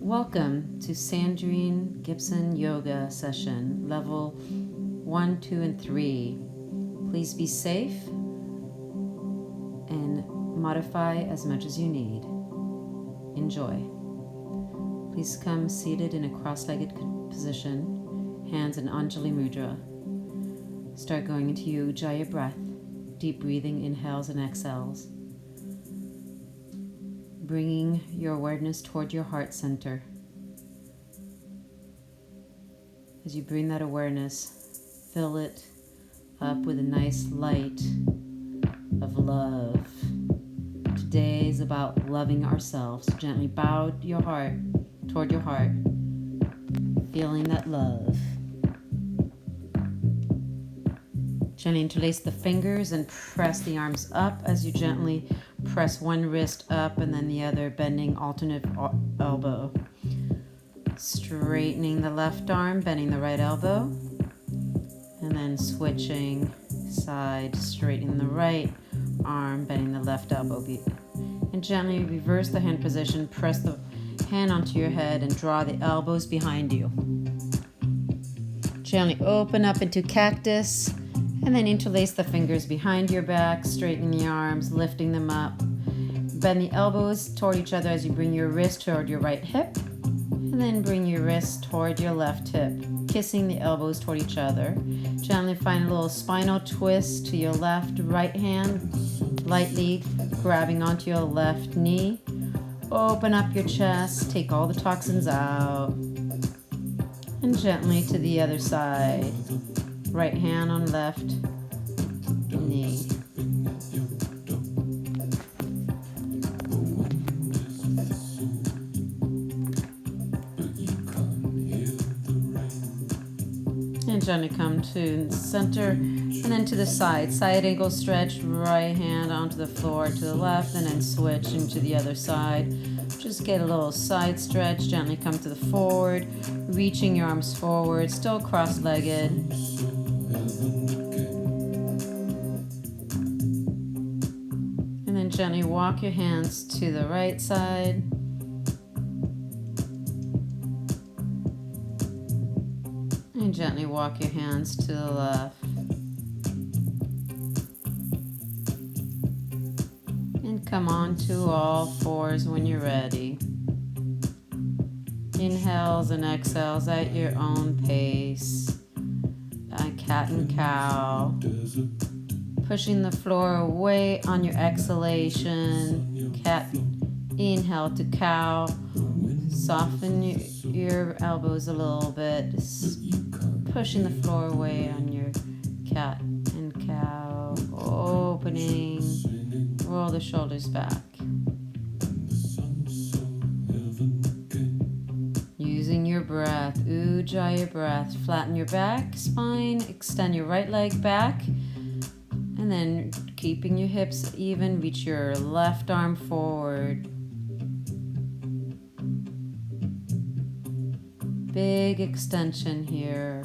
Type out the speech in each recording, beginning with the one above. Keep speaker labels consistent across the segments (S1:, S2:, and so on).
S1: Welcome to Sandrine Gibson Yoga Session, Level 1, 2, and 3. Please be safe and modify as much as you need. Enjoy. Please come seated in a cross-legged position, hands in Anjali Mudra. Start going into your Ujjayi breath, deep breathing, inhales and exhales. Bringing your awareness toward your heart center. As you bring that awareness, fill it up with a nice light of love. Today is about loving ourselves. Gently bow your heart toward your heart, feeling that love. Gently interlace the fingers and press the arms up as you gently press one wrist up and then the other, bending alternate elbow. Straightening the left arm, bending the right elbow, and then switching side, straightening the right arm, bending the left elbow. And gently reverse the hand position, press the hand onto your head and draw the elbows behind you. Gently open up into cactus. And then interlace the fingers behind your back, straightening the arms, lifting them up. Bend the elbows toward each other as you bring your wrist toward your right hip. And then bring your wrist toward your left hip, kissing the elbows toward each other. Gently find a little spinal twist to your left, right hand, lightly grabbing onto your left knee. Open up your chest, take all the toxins out. And gently to the other side. Right hand on left knee. And gently come to the center and then to the side. Side ankle stretch, right hand onto the floor to the left and then switch into the other side. Just get a little side stretch. Gently come to the forward, reaching your arms forward, still cross-legged. And then gently walk your hands to the right side. And gently walk your hands to the left. And come on to all fours when you're ready. Inhales and exhales at your own pace. Cat and cow. Pushing the floor away on your exhalation. Cat, inhale to cow. Soften your elbows a little bit. Pushing the floor away on your cat and cow. Opening. Roll the shoulders back. Using your breath, Ujjayi breath. Flatten your back, spine, extend your right leg back. And then keeping your hips even, reach your left arm forward. Big extension here.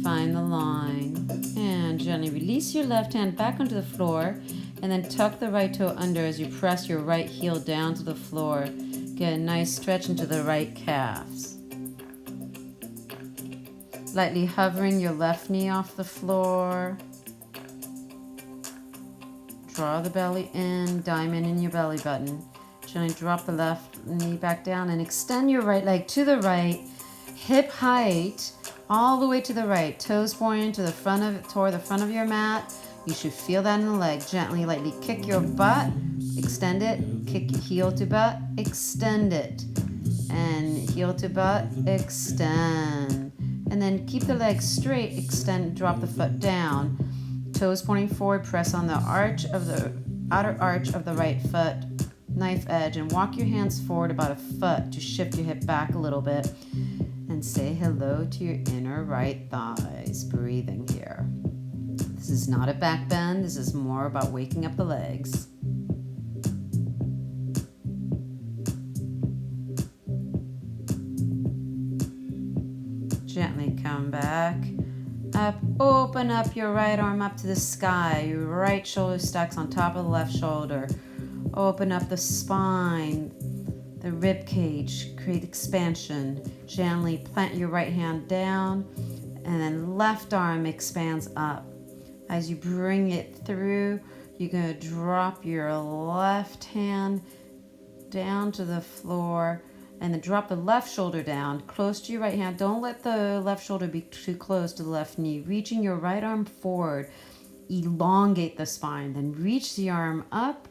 S1: Find the line. And gently release your left hand back onto the floor. And then tuck the right toe under as you press your right heel down to the floor. Get a nice stretch into the right calves. Lightly hovering your left knee off the floor. Draw the belly in, diamond in your belly button. Gently drop the left knee back down and extend your right leg to the right, hip height, all the way to the right. Toes pointing to the front of toward the front of your mat. You should feel that in the leg. Gently, lightly kick your butt, extend it, kick heel to butt, extend it, and heel to butt, extend. And then keep the leg straight, extend, drop the foot down. Toes pointing forward, press on the outer arch of the right foot, knife edge, and walk your hands forward about a foot to shift your hip back a little bit. And say hello to your inner right thighs, breathing here. This is not a back bend, this is more about waking up the legs. Gently come back. Up, open up your right arm up to the sky. Your right shoulder stacks on top of the left shoulder. Open up the spine. The rib cage, create expansion. Gently plant your right hand down, and then left arm expands up. As you bring it through, you're going to drop your left hand down to the floor, and then drop the left shoulder down close to your right hand. Don't let the left shoulder be too close to the left knee. Reaching your right arm forward, elongate the spine, then reach the arm up,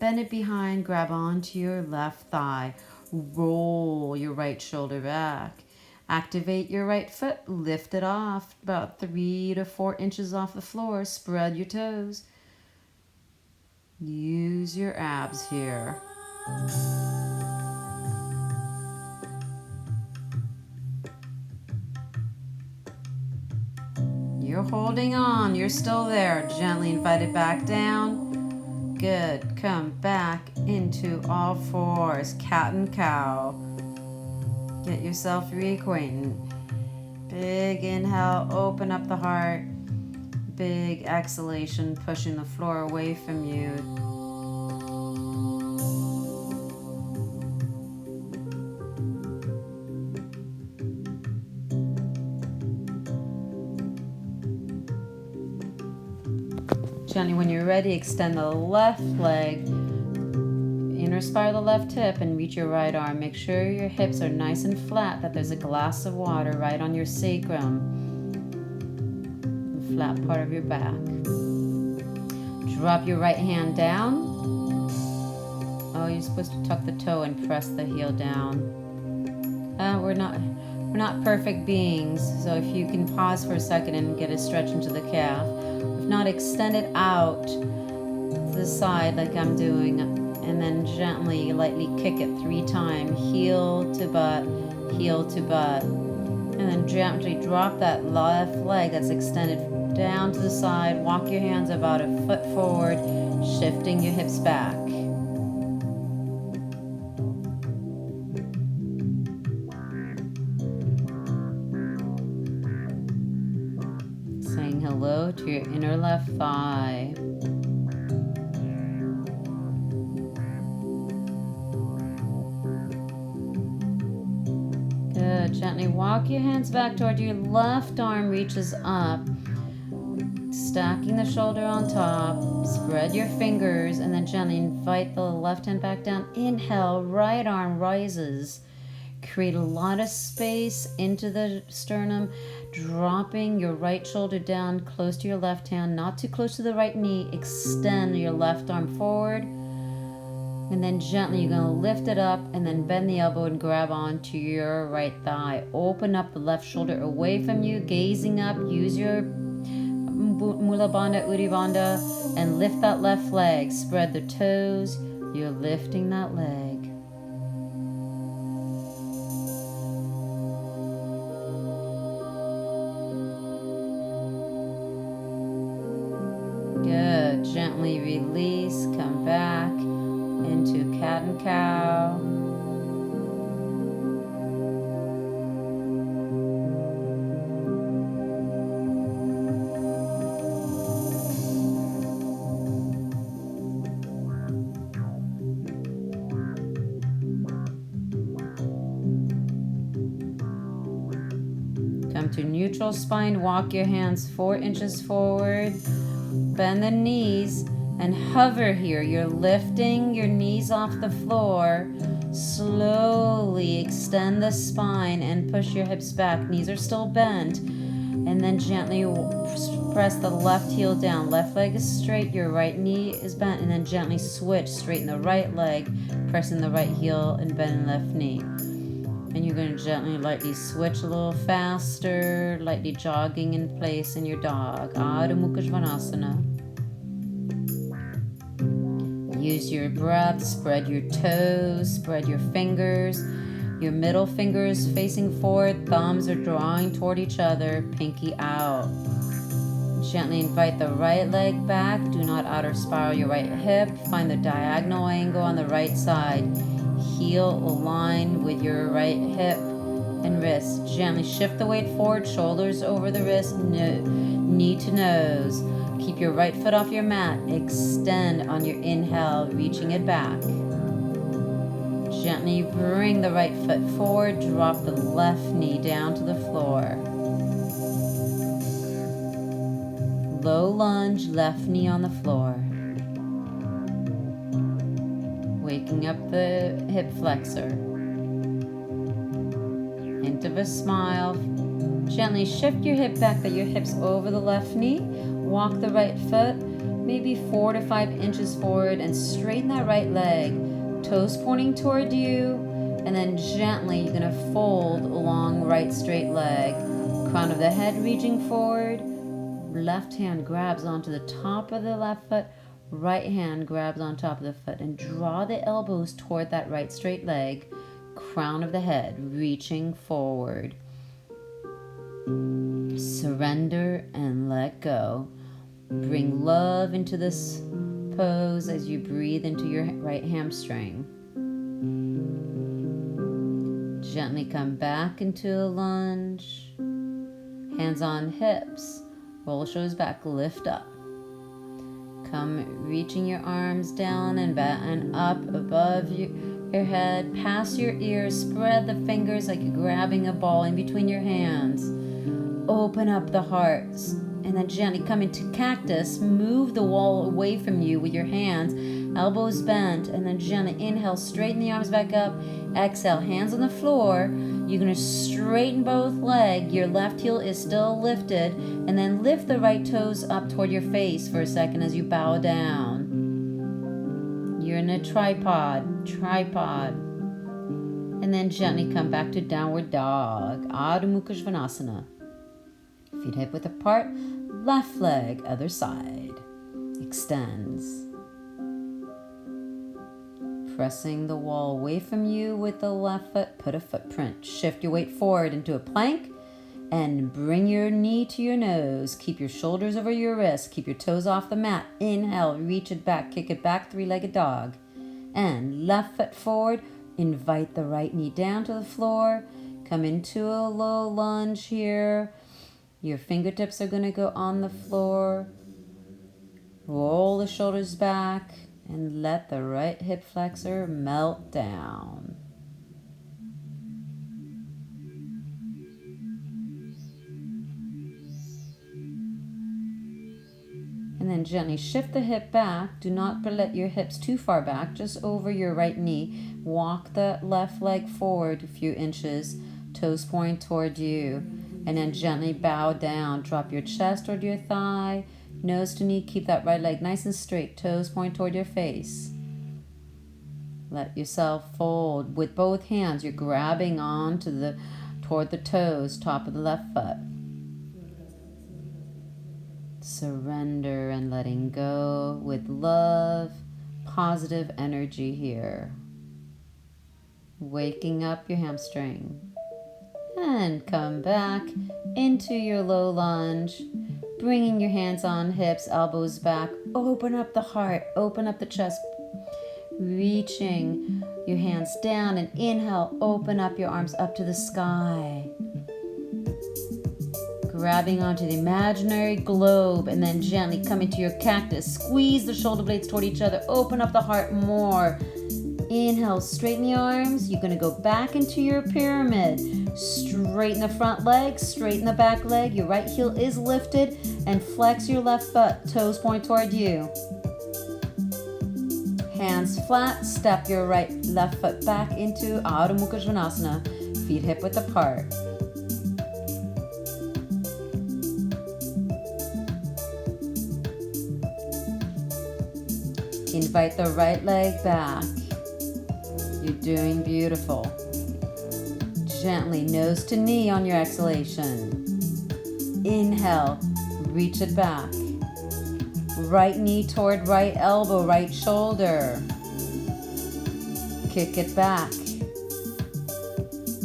S1: bend it behind, grab onto your left thigh, roll your right shoulder back. Activate your right foot, lift it off about 3 to 4 inches off the floor, spread your toes. Use your abs here. You're holding on, you're still there. Gently invite it back down. Good, come back into all fours, cat and cow. Get yourself reacquainted. Big inhale, open up the heart. Big exhalation, pushing the floor away from you. Gently, when you're ready, extend the left leg, inner spiral the left hip, and reach your right arm. Make sure your hips are nice and flat, that there's a glass of water right on your sacrum, the flat part of your back. Drop your right hand down. Oh, you're supposed to tuck the toe and press the heel down. We're not perfect beings, so if you can pause for a second and get a stretch into the calf. If not, extend it out to the side like I'm doing, and then gently, lightly kick it 3 times, heel to butt, and then gently drop that left leg that's extended down to the side. Walk your hands about a foot forward, shifting your hips back. Saying hello to your inner left thigh. Good. Gently walk your hands back toward your left arm reaches up. Stacking the shoulder on top. Spread your fingers and then gently invite the left hand back down. Inhale, right arm rises. Create a lot of space into the sternum, dropping your right shoulder down close to your left hand, not too close to the right knee. Extend your left arm forward. And then gently you're going to lift it up and then bend the elbow and grab onto your right thigh. Open up the left shoulder away from you, gazing up. Use your Mula Bandha, Uri Bandha, and lift that left leg. Spread the toes. You're lifting that leg. Good. Gently release. Come back into cat and cow. Come to neutral spine. Walk your hands 4 inches forward. Bend the knees and hover here. You're lifting your knees off the floor. Slowly extend the spine and push your hips back. Knees are still bent. And then gently press the left heel down. Left leg is straight, your right knee is bent, and then gently switch. Straighten the right leg, pressing the right heel and bend the left knee. And you're going to gently, lightly switch a little faster, lightly jogging in place in your dog. Adho Mukha Svanasana. Use your breath, spread your toes, spread your fingers. Your middle fingers facing forward, thumbs are drawing toward each other, pinky out. Gently invite the right leg back. Do not outer spiral your right hip. Find the diagonal angle on the right side. Heel aligned with your right hip and wrist. Gently shift the weight forward, shoulders over the wrist, knee to nose. Keep your right foot off your mat. Extend on your inhale, reaching it back. Gently bring the right foot forward, drop the left knee down to the floor. Low lunge, left knee on the floor. Waking up the hip flexor. Hint of a smile. Gently shift your hip back, that your hips over the left knee. Walk the right foot maybe 4 to 5 inches forward and straighten that right leg. Toes pointing toward you, and then gently you're going to fold along right straight leg. Crown of the head reaching forward. Left hand grabs onto the top of the left foot. Right hand grabs on top of the foot, and draw the elbows toward that right straight leg. Crown of the head reaching forward. Surrender and let go. Bring love into this pose as you breathe into your right hamstring. Gently come back into a lunge. Hands on hips. Roll shoulders back, lift up. Come reaching your arms down and back and up above your head, past your ears. Spread the fingers like you're grabbing a ball in between your hands. Open up the hearts, and then gently come into cactus. Move the wall away from you with your hands, elbows bent, and then gently inhale, straighten the arms back up. Exhale, hands on the floor. You're going to straighten both legs. Your left heel is still lifted, and then lift the right toes up toward your face for a second as you bow down. You're in a tripod, and then gently come back to downward dog, Adho Mukha Svanasana. Feet hip width apart, left leg, other side. Extends. Pressing the wall away from you with the left foot, put a footprint. Shift your weight forward into a plank and bring your knee to your nose. Keep your shoulders over your wrists. Keep your toes off the mat. Inhale, reach it back, kick it back, three-legged dog. And left foot forward, invite the right knee down to the floor. Come into a low lunge here. Your fingertips are going to go on the floor. Roll the shoulders back and let the right hip flexor melt down. And then gently shift the hip back. Do not let your hips too far back, just over your right knee. Walk the left leg forward a few inches, toes pointing toward you. And then gently bow down. Drop your chest toward your thigh, nose to knee. Keep that right leg nice and straight, toes point toward your face. Let yourself fold. With both hands, you're grabbing on to toward the toes, top of the left foot. Surrender and letting go with love, positive energy here. Waking up your hamstring. And come back into your low lunge, bringing your hands on hips, elbows back. Open up the heart, open up the chest, reaching your hands down, and inhale, open up your arms up to the sky. Grabbing onto the imaginary globe, and then gently come into your cactus. Squeeze the shoulder blades toward each other, open up the heart more. Inhale, straighten the arms. You're going to go back into your pyramid. Straighten the front leg, straighten the back leg. Your right heel is lifted, and flex your left foot. Toes point toward you. Hands flat. Step your left foot back into Adho Mukha Svanasana. Feet hip width apart. Invite the right leg back. You're doing beautiful. Gently, nose to knee on your exhalation. Inhale, reach it back. Right knee toward right elbow, right shoulder. Kick it back.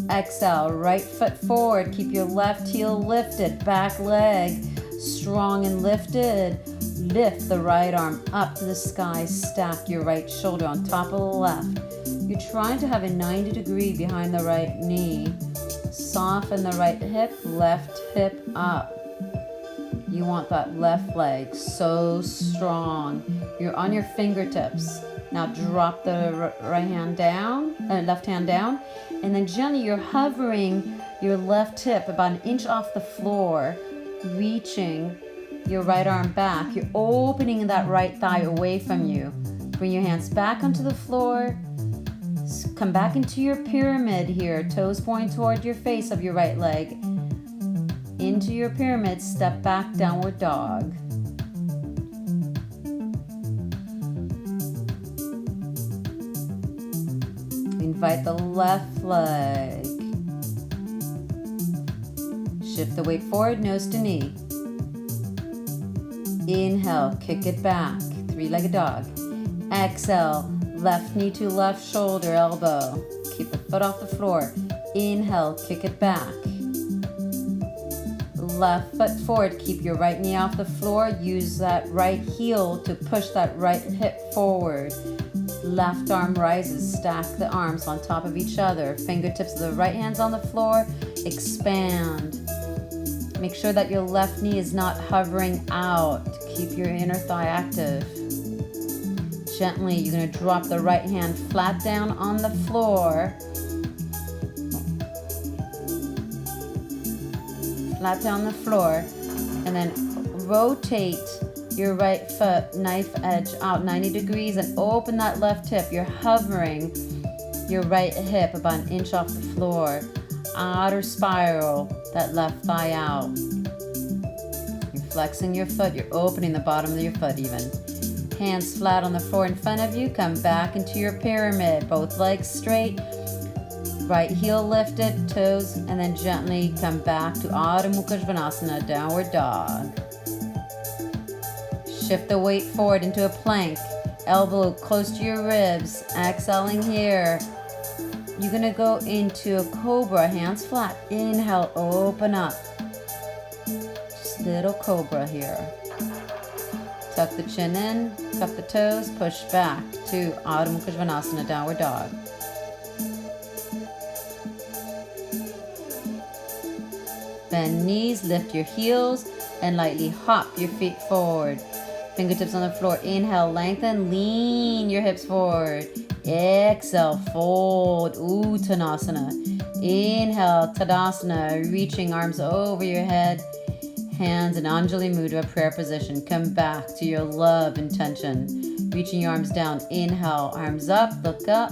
S1: Exhale, right foot forward. Keep your left heel lifted, back leg strong and lifted. Lift the right arm up to the sky. Stack your right shoulder on top of the left. You're trying to have a 90 degree behind the right knee. Soften the right hip, left hip up. You want that left leg so strong. You're on your fingertips. Now drop the right hand down, left hand down, and then gently you're hovering your left hip about an inch off the floor, reaching your right arm back. You're opening that right thigh away from you. Bring your hands back onto the floor. Come back into your pyramid here, toes pointing toward your face of your right leg. Into your pyramid, step back, downward dog. Invite the left leg. Shift the weight forward, nose to knee. Inhale, kick it back, three-legged dog. Exhale, left knee to left shoulder, elbow. Keep the foot off the floor. Inhale, kick it back. Left foot forward, keep your right knee off the floor. Use that right heel to push that right hip forward. Left arm rises, stack the arms on top of each other. Fingertips of the right hand's on the floor. Expand. Make sure that your left knee is not hovering out. Keep your inner thigh active. Gently, you're going to drop the right hand flat down on the floor. Flat down the floor. And then rotate your right foot, knife edge out 90 degrees and open that left hip. You're hovering your right hip about an inch off the floor. Outer spiral, that left thigh out. You're flexing your foot. You're opening the bottom of your foot even. Hands flat on the floor in front of you. Come back into your pyramid. Both legs straight. Right heel lifted, toes, and then gently come back to Adho Mukha Svanasana, downward dog. Shift the weight forward into a plank. Elbow close to your ribs. Exhaling here. You're going to go into a cobra, hands flat. Inhale, open up. Just little cobra here. Tuck the chin in, tuck the toes, push back to Adho Mukha Svanasana, downward dog. Bend knees, lift your heels, and lightly hop your feet forward. Fingertips on the floor. Inhale, lengthen, lean your hips forward. Exhale, fold, Uttanasana. Inhale, Tadasana, reaching arms over your head. Hands in Anjali Mudra, prayer position. Come back to your love intention. Reaching your arms down. Inhale, arms up, look up.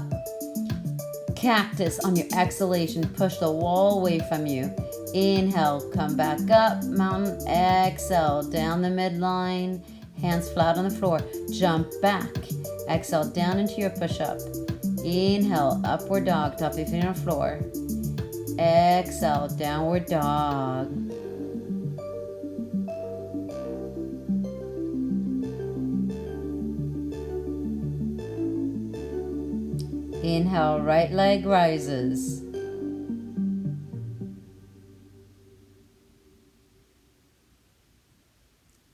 S1: Cactus on your exhalation. Push the wall away from you. Inhale, come back up, mountain. Exhale, down the midline. Hands flat on the floor. Jump back. Exhale, down into your push-up. Inhale, upward dog, top of your feet on the floor. Exhale, downward dog. Inhale, right leg rises.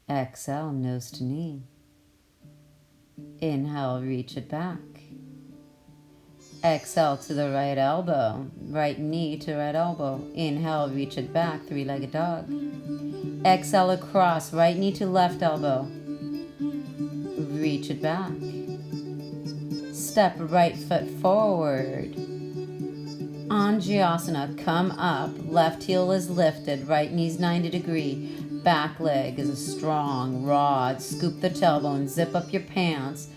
S1: Exhale, nose to knee. Inhale, reach it back. Exhale to the right elbow, right knee to right elbow. Inhale, reach it back, three-legged dog. Exhale across, right knee to left elbow. Reach it back. Step right foot forward. Anjasana, come up. Left heel is lifted, right knee's 90 degree. Back leg is a strong rod. Scoop the tailbone, zip up your pants,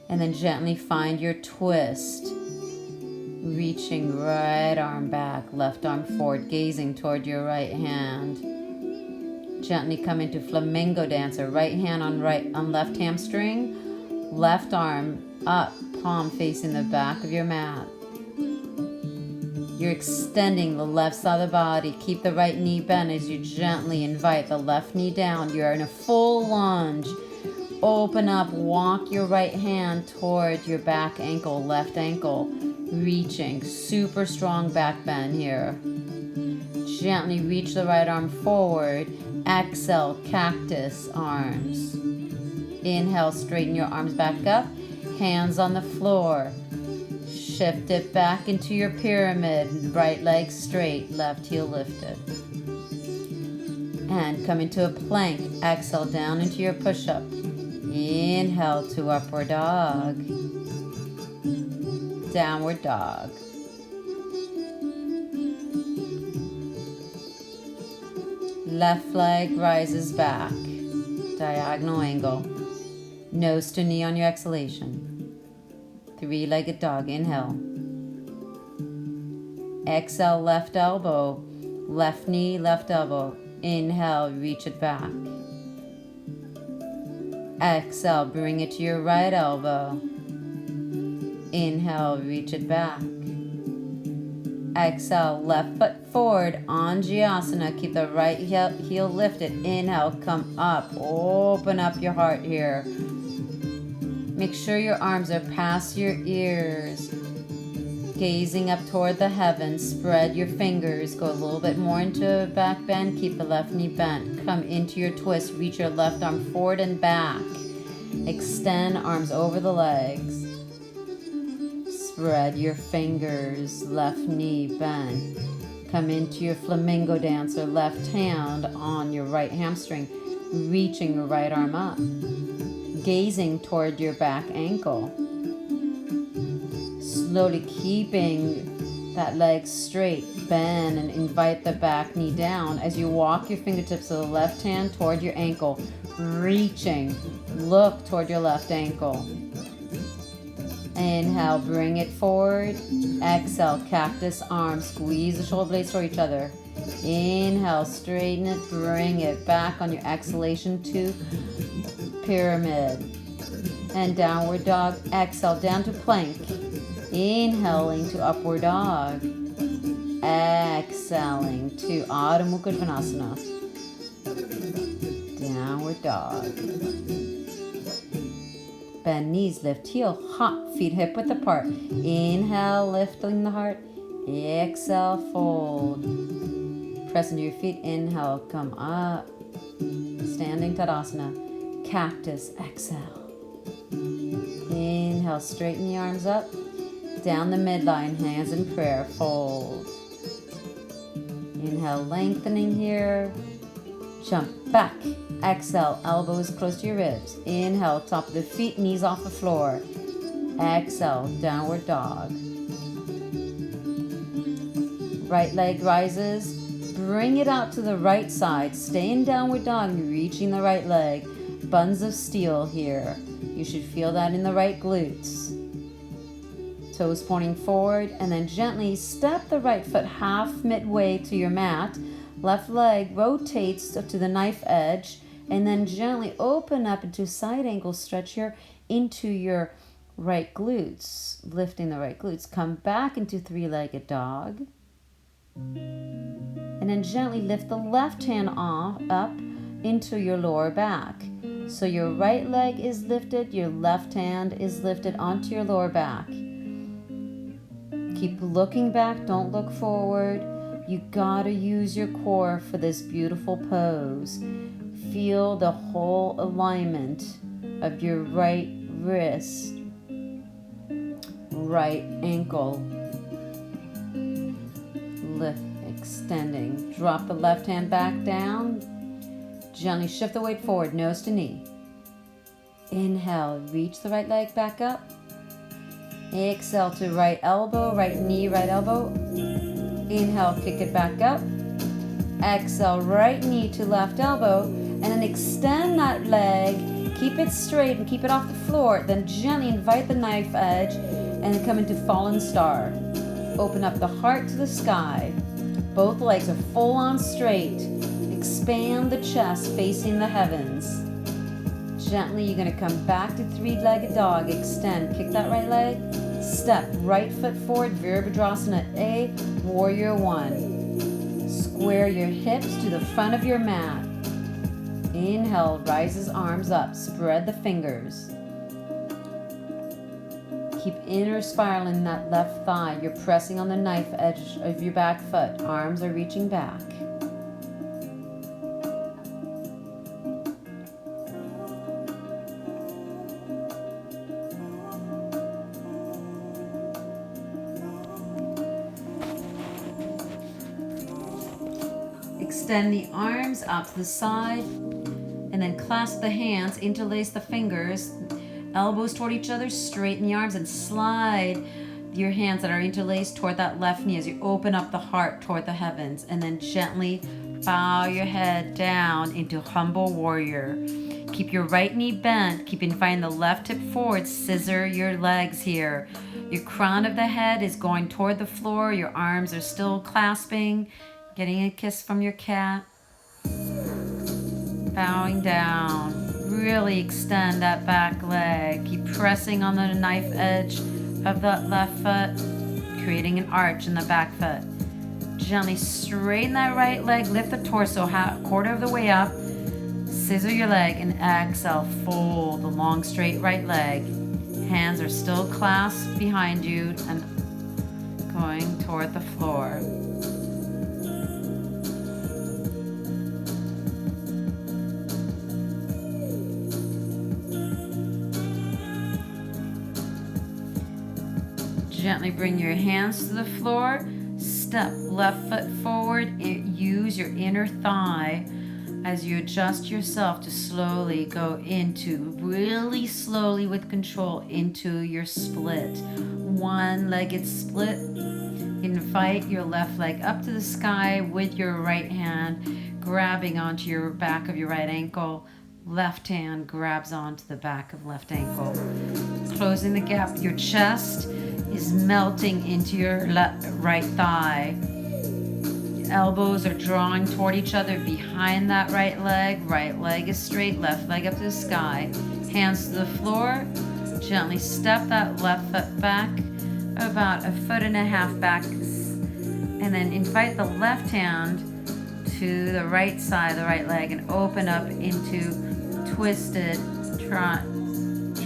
S1: and then gently find your twist. Reaching right arm back, left arm forward, gazing toward your right hand. Gently come into flamingo dancer. Right hand on left hamstring, left arm up, palm facing the back of your mat. You're extending the left side of the body. Keep the right knee bent as you gently invite the left knee down. You're in a full lunge. Open up, walk your right hand toward your back ankle, left ankle. Reaching, super strong back bend here. Gently reach the right arm forward. Exhale, cactus arms. Inhale, straighten your arms back up. Hands on the floor. Shift it back into your pyramid. Right leg straight, left heel lifted. And come into a plank. Exhale down into your push-up. Inhale to upward dog. Downward dog. Left leg rises back. Diagonal angle. Nose to knee on your exhalation. Three-legged dog. Inhale. Exhale, left elbow. Left knee, left elbow. Inhale, reach it back. Exhale, bring it to your right elbow. Inhale, reach it back. Exhale, left foot forward, Anjasana. Keep the right heel lifted. Inhale, come up. Open up your heart here. Make sure your arms are past your ears. Gazing up toward the heavens. Spread your fingers. Go a little bit more into back bend. Keep the left knee bent. Come into your twist. Reach your left arm forward and back. Extend arms over the legs. Spread your fingers, left knee bent. Come into your flamingo dancer, left hand on your right hamstring, reaching your right arm up. Gazing toward your back ankle. Slowly keeping that leg straight, bend and invite the back knee down as you walk your fingertips of the left hand toward your ankle, reaching, look toward your left ankle. Inhale, bring it forward. Exhale, cactus arms. Squeeze the shoulder blades toward each other. Inhale, straighten it. Bring it back on your exhalation to pyramid. And downward dog. Exhale, down to plank. Inhaling to upward dog. Exhaling to Adho Mukha Svanasana. Downward dog. Bend knees, lift heel, hop, feet hip width apart. Inhale, lifting the heart. Exhale, fold. Press into your feet. Inhale, come up. Standing Tadasana. Cactus, exhale. Inhale, straighten the arms up. Down the midline, hands in prayer, fold. Inhale, lengthening here. Jump back. Exhale, elbows close to your ribs. Inhale, top of the feet, knees off the floor. Exhale, downward dog. Right leg rises. Bring it out to the right side. Stay in downward dog, reaching the right leg. Buns of steel here. You should feel that in the right glutes. Toes pointing forward, and then gently step the right foot half midway to your mat. Left leg rotates to the knife edge, and then gently open up into side angle stretch here into your right glutes, lifting the right glutes. Come back into three-legged dog, and then gently lift the left hand up into your lower back. So your right leg is lifted, your left hand is lifted onto your lower back. Keep looking back, don't look forward. You gotta use your core for this beautiful pose. Feel the whole alignment of your right wrist, right ankle. Lift, extending. Drop the left hand back down. Gently shift the weight forward, nose to knee. Inhale, reach the right leg back up. Exhale to right elbow, right knee, right elbow. Inhale, kick it back up. Exhale, right knee to left elbow. And then extend that leg. Keep it straight and keep it off the floor. Then gently invite the knife edge and come into fallen star. Open up the heart to the sky. Both legs are full on straight. Expand the chest facing the heavens. Gently, you're going to come back to three-legged dog. Extend. Kick that right leg. Step right foot forward. Virabhadrasana A. Warrior One. Square your hips to the front of your mat. Inhale, rises arms up. Spread the fingers. Keep inner spiraling that left thigh. You're pressing on the knife edge of your back foot. Arms are reaching back. Extend the arms out to the side And then clasp the hands, interlace the fingers, elbows toward each other, straighten the arms, and slide your hands that are interlaced toward that left knee as you open up the heart toward the heavens. And then gently bow your head down into humble warrior. Keep your right knee bent, find the left hip forward, scissor your legs here. Your crown of the head is going toward the floor, your arms are still clasping, getting a kiss from your cat. Bowing down, really extend that back leg. Keep pressing on the knife edge of that left foot, creating an arch in the back foot. Gently straighten that right leg, lift the torso quarter of the way up, scissor your leg, and exhale, fold the long straight right leg. Hands are still clasped behind you and going toward the floor. Gently bring your hands to the floor. Step left foot forward. Use your inner thigh as you adjust yourself to slowly go into, really slowly with control, into your split. One-legged split. Invite your left leg up to the sky with your right hand grabbing onto your back of your right ankle. Left hand grabs onto the back of left ankle. Closing the gap. Your chest is melting into your right thigh. Elbows are drawing toward each other behind that right leg. Right leg is straight, left leg up to the sky. Hands to the floor. Gently step that left foot back about 1.5 feet back. And then invite the left hand to the right side of the right leg and open up into twisted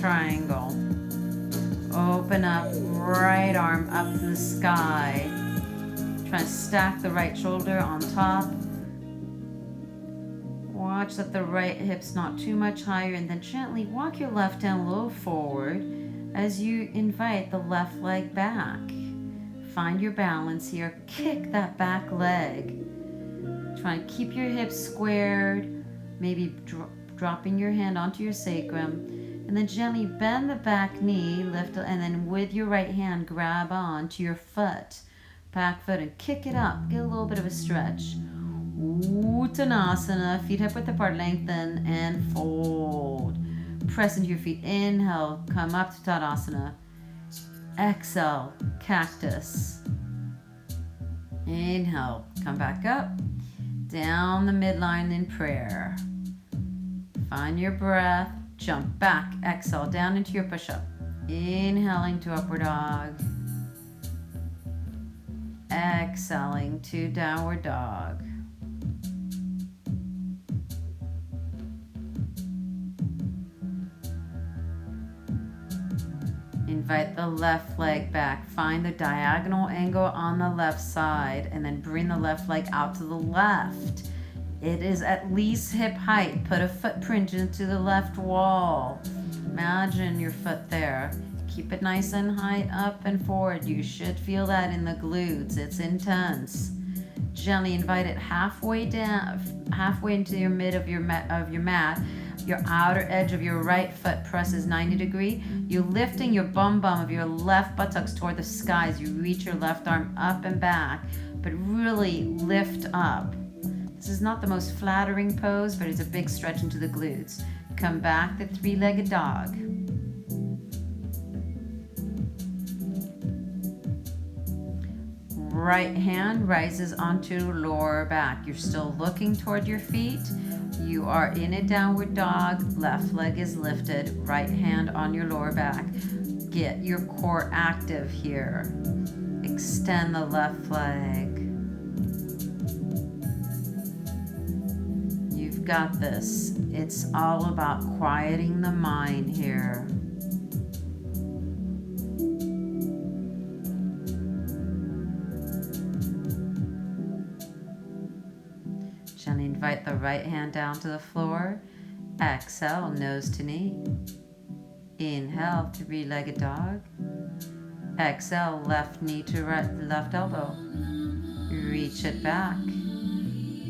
S1: triangle. Open up, right arm up to the sky. Try to stack the right shoulder on top. Watch that the right hip's not too much higher, and then gently walk your left hand a little forward as you invite the left leg back. Find your balance here. Kick that back leg. Try and keep your hips squared, maybe dropping your hand onto your sacrum. And then gently bend the back knee, lift, and then with your right hand, grab on to your foot, back foot, and kick it up. Get a little bit of a stretch. Uttanasana, feet hip width apart, lengthen, and fold. Press into your feet. Inhale, come up to Tadasana. Exhale, cactus. Inhale, come back up. Down the midline in prayer. Find your breath. Jump back, exhale, down into your push-up. Inhaling to upward dog. Exhaling to downward dog. Invite the left leg back. Find the diagonal angle on the left side and then bring the left leg out to the left. It is at least hip height. Put a footprint into the left wall. Imagine your foot there. Keep it nice and high up and forward. You should feel that in the glutes. It's intense. Gently invite it halfway down, halfway into your mid of your mat. Your outer edge of your right foot presses 90 degrees. You're lifting your bum of your left buttocks toward the sky as you reach your left arm up and back, but really lift up. This is not the most flattering pose, but it's a big stretch into the glutes. Come back to three-legged dog. Right hand rises onto lower back. You're still looking toward your feet. You are in a downward dog. Left leg is lifted. Right hand on your lower back. Get your core active here. Extend the left leg. You've got this. It's all about quieting the mind here. Gently invite the right hand down to the floor. Exhale, nose to knee. Inhale, three-legged dog. Exhale, left knee to right, left elbow. Reach it back.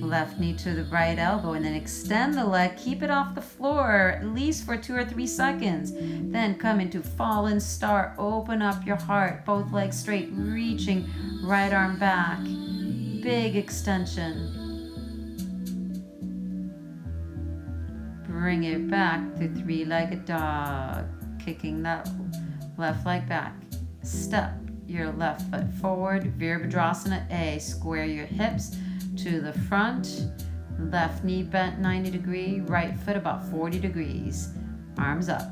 S1: Left knee to the right elbow, and then extend the leg. Keep it off the floor at least for 2 or 3 seconds. Then come into fallen star. Open up your heart, both legs straight, reaching right arm back. Big extension. Bring it back to 3-legged dog. Kicking that left leg back. Step your left foot forward. Virabhadrasana A. Square your hips to the front. Left knee bent 90 degrees. Right foot about 40 degrees. Arms up.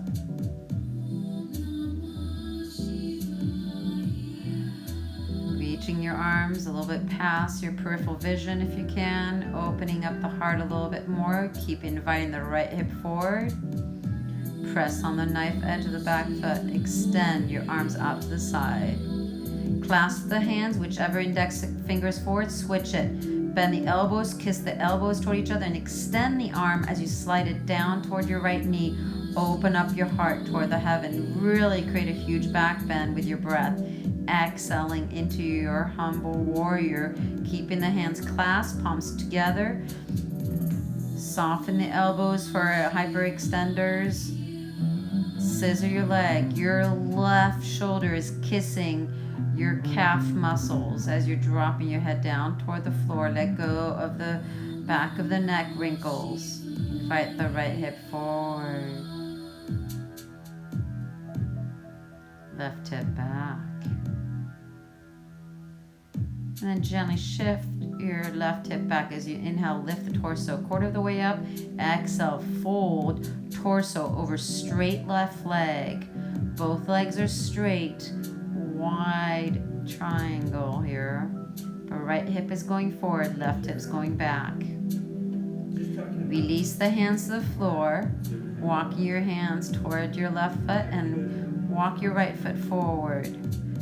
S1: Reaching your arms a little bit past your peripheral vision if you can. Opening up the heart a little bit more. Keep inviting the right hip forward. Press on the knife edge of the back foot. Extend your arms out to the side. Clasp the hands, whichever index finger is forward, switch it. Bend the elbows, kiss the elbows toward each other, and extend the arm as you slide it down toward your right knee. Open up your heart toward the heaven. Really create a huge back bend with your breath. Exhaling into your humble warrior. Keeping the hands clasped, palms together. Soften the elbows for hyperextenders. Scissor your leg. Your left shoulder is kissing your calf muscles as you're dropping your head down toward the floor. Let go of the back of the neck wrinkles. Invite the right hip forward. Left hip back. And then gently shift your left hip back as you inhale. Lift the torso 1/4 of the way up. Exhale, fold torso over straight left leg. Both legs are straight. Wide triangle here. The right hip is going forward, left hip is going back. Release the hands to the floor, walking your hands toward your left foot and walk your right foot forward.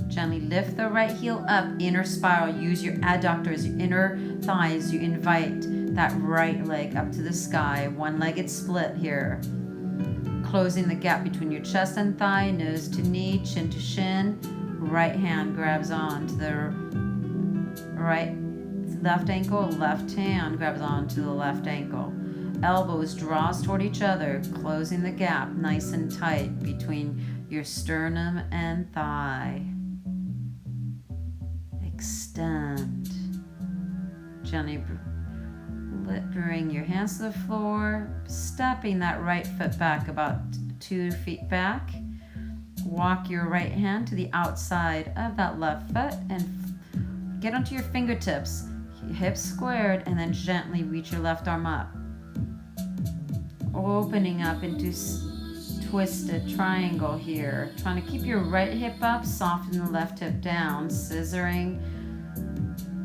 S1: Gently lift the right heel up, inner spiral. Use your adductors, your inner thighs. You invite that right leg up to the sky. One-legged split here. Closing the gap between your chest and thigh, nose to knee, chin to shin. Right hand grabs on to the right left ankle, left hand grabs on to the left ankle. Elbows draws toward each other, closing the gap nice and tight between your sternum and thigh. Extend. Gently bring your hands to the floor, stepping that right foot back about 2 feet back. Walk your right hand to the outside of that left foot and get onto your fingertips, hips squared, and then gently reach your left arm up. Opening up into twisted triangle here. Trying to keep your right hip up, soften the left hip down, scissoring.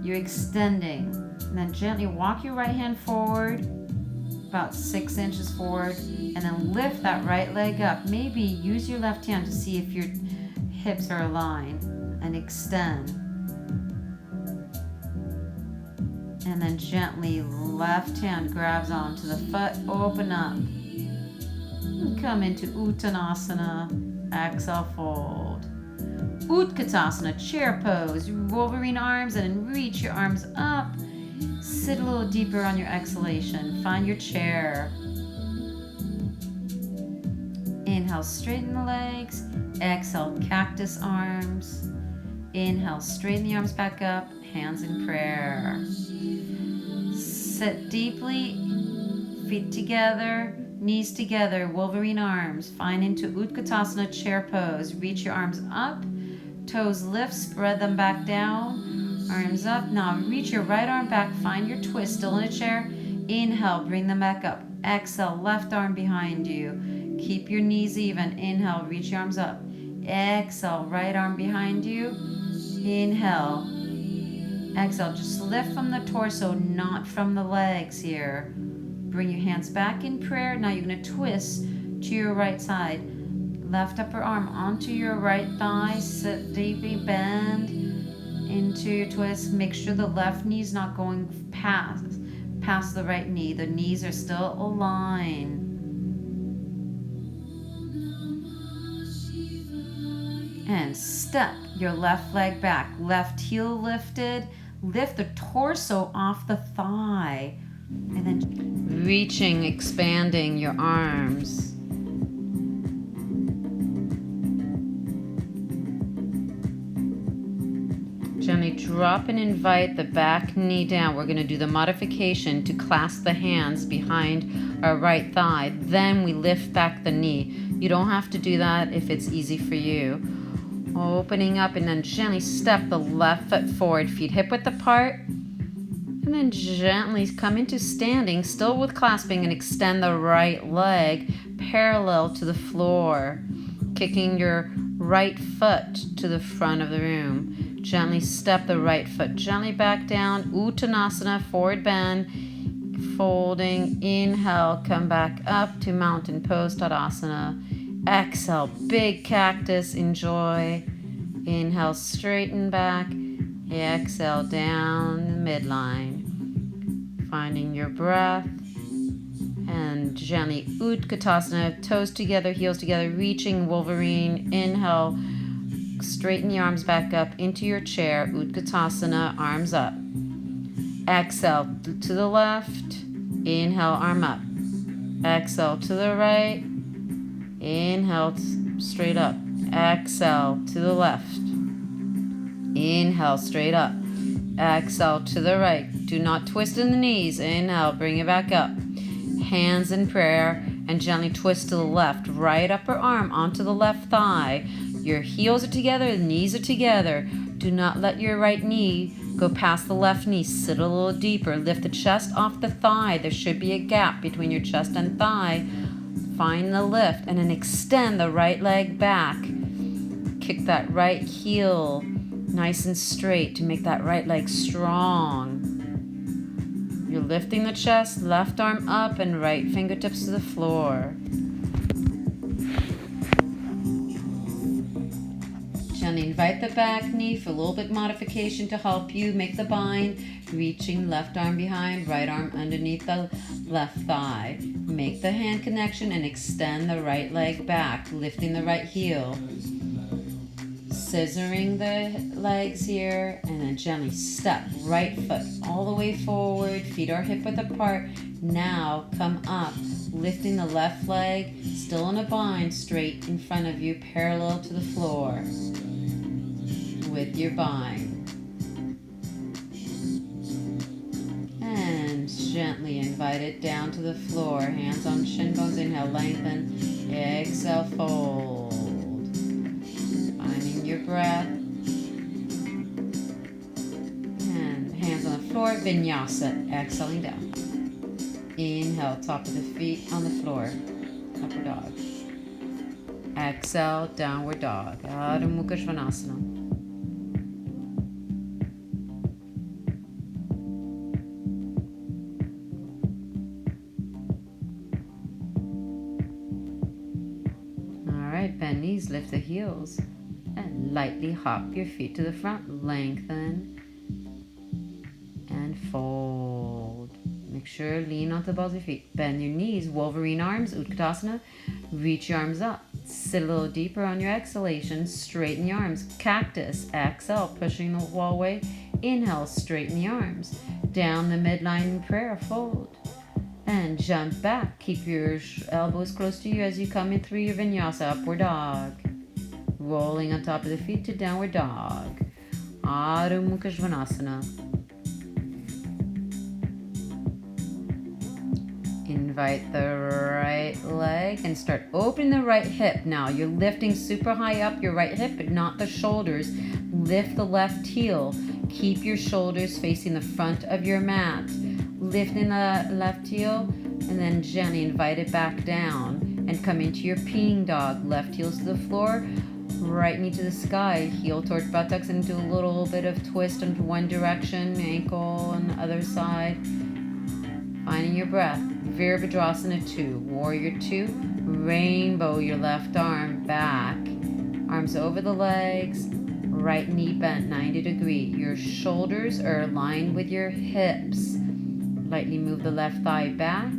S1: You're extending. And then gently walk your right hand forward, about 6 inches forward, and then lift that right leg up. Maybe use your left hand to see if your hips are aligned, and extend. And then gently left hand grabs onto the foot, open up. And come into Uttanasana, exhale, fold. Utkatasana, chair pose, wolverine arms, and then reach your arms up. Sit a little deeper on your exhalation. Find your chair. Inhale, straighten the legs. Exhale, cactus arms. Inhale, straighten the arms back up. Hands in prayer. Sit deeply. Feet together. Knees together. Wolverine arms. Find into Utkatasana, chair pose. Reach your arms up. Toes lift. Spread them back down. Arms up. Now reach your right arm back. Find your twist. Still in a chair. Inhale. Bring them back up. Exhale. Left arm behind you. Keep your knees even. Inhale. Reach your arms up. Exhale. Right arm behind you. Inhale. Exhale. Just lift from the torso, not from the legs here. Bring your hands back in prayer. Now you're going to twist to your right side. Left upper arm onto your right thigh. Sit deeply. Bend into your twist. Make sure the left knee is not going past the right knee. The knees are still aligned. And step your left leg back. Left heel lifted. Lift the torso off the thigh. And then reaching, expanding your arms. Gently drop and invite the back knee down. We're going to do the modification to clasp the hands behind our right thigh. Then we lift back the knee. You don't have to do that if it's easy for you. Opening up and then gently step the left foot forward, feet hip width apart. And then gently come into standing, still with clasping, and extend the right leg parallel to the floor. Kicking your right foot to the front of the room. Gently step the right foot gently back down. Uttanasana, forward bend. Folding, inhale, come back up to mountain pose, Tadasana. Exhale, big cactus, enjoy. Inhale, straighten back. Exhale, down the midline. Finding your breath. And gently, Utkatasana, toes together, heels together, reaching Wolverine. Inhale, straighten the arms back up into your chair. Utkatasana, arms up. Exhale to the left. Inhale, arm up. Exhale to the right. Inhale, straight up. Exhale to the left. Inhale, straight up. Exhale to the right. Do not twist in the knees. Inhale, bring it back up. Hands in prayer and gently twist to the left. Right upper arm onto the left thigh. Your heels are together, the knees are together. Do not let your right knee go past the left knee. Sit a little deeper. Lift the chest off the thigh. There should be a gap between your chest and thigh. Find the lift and then extend the right leg back. Kick that right heel nice and straight to make that right leg strong. You're lifting the chest, left arm up and right fingertips to the floor. Gently invite the back knee for a little bit modification to help you make the bind. Reaching left arm behind, right arm underneath the left thigh. Make the hand connection and extend the right leg back, lifting the right heel. Scissoring the legs here and then gently step right foot all the way forward, feet are hip width apart. Now come up, lifting the left leg, still in a bind, straight in front of you, parallel to the floor with your bind. And gently invite it down to the floor, hands on shin bones, inhale, lengthen, exhale, fold. Your breath and hands on the floor. Vinyasa, exhaling down. Inhale, top of the feet on the floor, upward dog. Exhale, downward dog, Adho Mukha Svanasana. All right, bend knees, lift the heels. And lightly hop your feet to the front, lengthen and fold. Make sure lean onto the balls of your feet. Bend your knees, Wolverine arms, Utkatasana. Reach your arms up. Sit a little deeper on your exhalation. Straighten your arms. Cactus. Exhale, pushing the wall away. Inhale, straighten the arms. Down the midline in prayer, fold. And jump back. Keep your elbows close to you as you come in through your vinyasa, upward dog. Rolling on top of the feet to downward dog. Adho Mukha Svanasana. Invite the right leg and start opening the right hip. Now you're lifting super high up your right hip, but not the shoulders. Lift the left heel. Keep your shoulders facing the front of your mat. Lifting the left heel and then gently invite it back down and come into your peeing dog. Left heels to the floor. Right knee to the sky, heel towards buttocks and do a little bit of twist into one direction, ankle on the other side. Finding your breath. Virabhadrasana 2, Warrior 2, rainbow your left arm back. Arms over the legs, right knee bent 90 degrees. Your shoulders are aligned with your hips. Lightly move the left thigh back.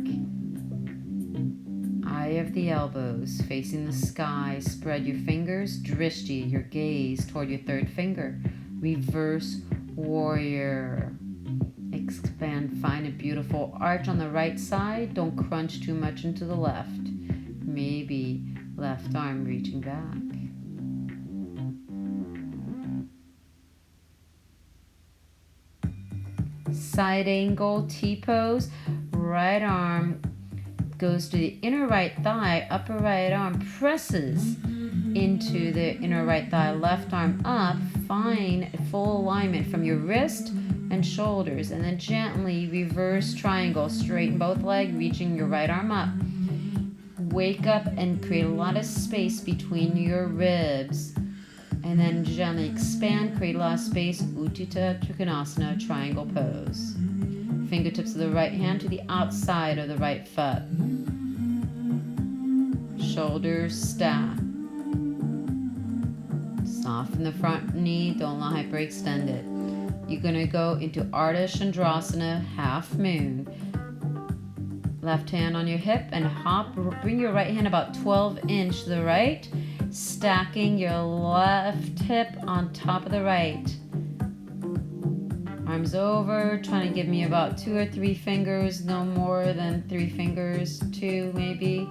S1: Eye of the elbows facing the sky. Spread your fingers, drishti, your gaze toward your third finger. Reverse Warrior. Expand, find a beautiful arch on the right side. Don't crunch too much into the left. Maybe left arm reaching back. Side angle T-pose. Right arm goes to the inner right thigh. Upper right arm presses into the inner right thigh. Left arm up. Find full alignment from your wrist and shoulders, and then gently reverse triangle. Straighten both legs, reaching your right arm up. Wake up and create a lot of space between your ribs, and then gently expand, create a lot of space. Utthita Trikonasana, triangle pose. Fingertips of the right hand to the outside of the right foot. Shoulders stack. Soften the front knee, don't allow hyperextend it. You're going to go into Ardha Chandrasana, half moon. Left hand on your hip and hop. Bring your right hand about 12 inches to the right, stacking your left hip on top of the right. Arms over, trying to give me about 2 or 3 fingers, no more than 3 fingers, 2 maybe.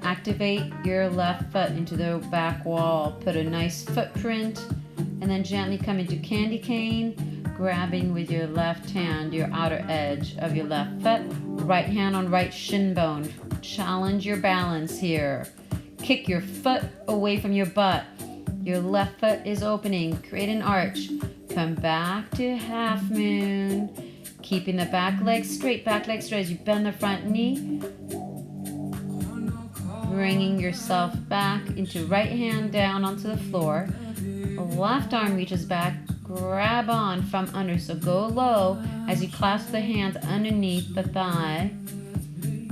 S1: Activate your left foot into the back wall. Put a nice footprint, and then gently come into candy cane, grabbing with your left hand your outer edge of your left foot. Right hand on right shin bone. Challenge your balance here. Kick your foot away from your butt. Your left foot is opening. Create an arch. Come back to half moon. Keeping the back leg straight as you bend the front knee. Bringing yourself back into right hand down onto the floor. Left arm reaches back. Grab on from under. So go low as you clasp the hands underneath the thigh.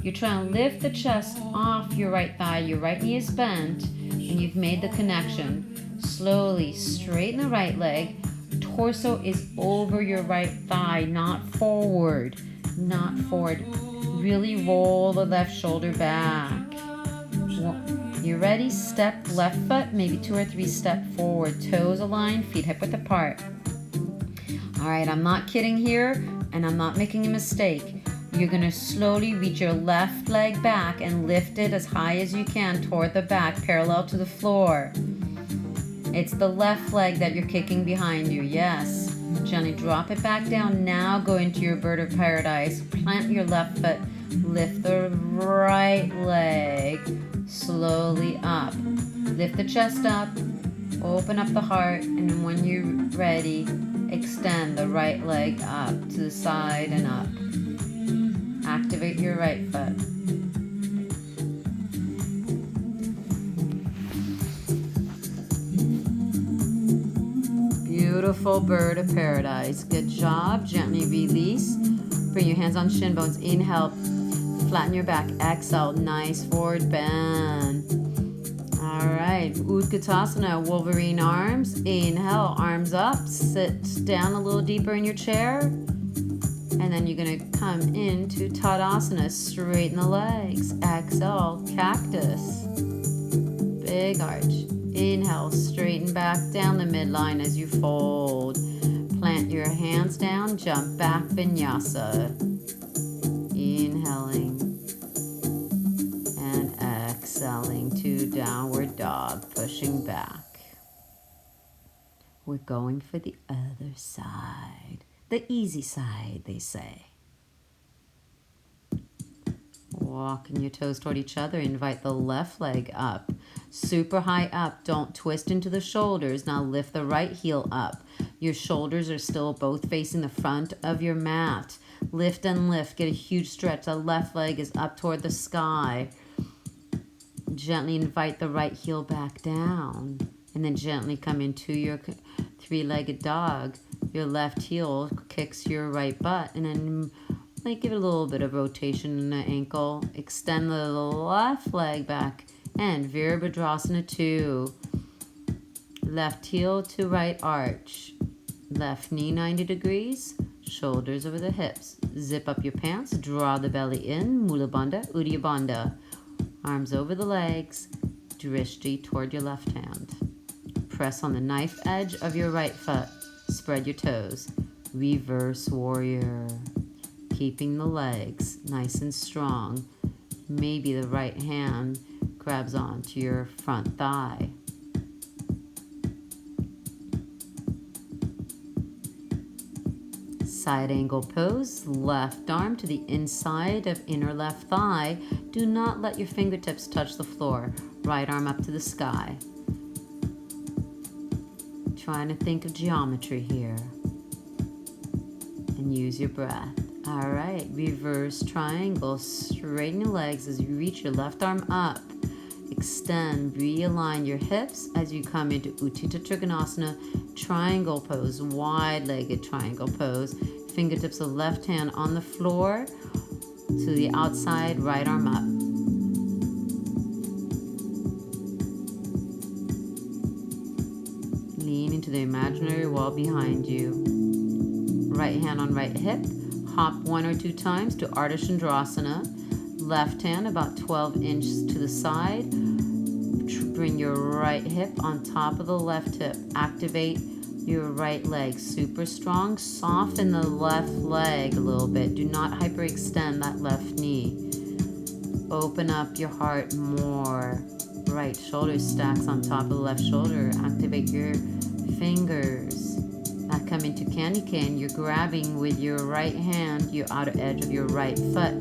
S1: You're trying to lift the chest off your right thigh. Your right knee is bent and you've made the connection. Slowly straighten the right leg. Torso is over your right thigh, not forward. Not forward. Really roll the left shoulder back. You're ready? Step left foot, maybe 2 or 3 step forward. Toes aligned, feet hip width apart. All right, I'm not kidding here, and I'm not making a mistake. You're going to slowly reach your left leg back and lift it as high as you can toward the back, parallel to the floor. It's the left leg that you're kicking behind you, yes. Gently drop it back down. Now go into your bird of paradise. Plant your left foot. Lift the right leg slowly up. Lift the chest up. Open up the heart. And then when you're ready, extend the right leg up to the side and up. Activate your right foot. Beautiful bird of paradise. Good job. Gently release. Bring your hands on shin bones. Inhale. Flatten your back. Exhale. Nice forward bend. All right. Utkatasana. Wolverine arms. Inhale. Arms up. Sit down a little deeper in your chair. And then you're going to come into Tadasana. Straighten the legs. Exhale. Cactus. Big arch. Inhale, straighten back down the midline as you fold. Plant your hands down, jump back, Vinyasa. Inhaling and exhaling to downward dog, pushing back. We're going for the other side. The easy side, they say. Walking your toes toward each other. Invite the left leg up. Super high up. Don't twist into the shoulders. Now lift the right heel up. Your shoulders are still both facing the front of your mat. Lift and lift. Get a huge stretch. The left leg is up toward the sky. Gently invite the right heel back down. And then gently come into your 3-legged dog. Your left heel kicks your right butt. And then give it a little bit of rotation in the ankle. Extend the left leg back. And Virabhadrasana 2. Left heel to right arch. Left knee 90 degrees. Shoulders over the hips. Zip up your pants. Draw the belly in. Mula Bandha, Uddiyana Bandha. Arms over the legs. Drishti toward your left hand. Press on the knife edge of your right foot. spread your toes. Reverse warrior. Keeping the legs nice and strong. Maybe the right hand grabs onto your front thigh. Side angle pose, left arm to the inside of inner left thigh. Do not let your fingertips touch the floor. Right arm up to the sky. Trying to think of geometry here. And use your breath. All right, reverse triangle. Straighten your legs as you reach your left arm up. Extend, realign your hips as you come into Utthita Trikonasana, triangle pose, wide-legged triangle pose. Fingertips of left hand on the floor to the outside, right arm up. Lean into the imaginary wall behind you. Right hand on right hip. Hop 1 or 2 times to Ardha Chandrasana. Left hand about 12 inches to the side. Bring your right hip on top of the left hip. Activate your right leg. Super strong. Soften the left leg a little bit. Do not hyperextend that left knee. Open up your heart more. Right shoulder stacks on top of the left shoulder. Activate your fingers. Back come into candy cane. You're grabbing with your right hand your outer edge of your right foot.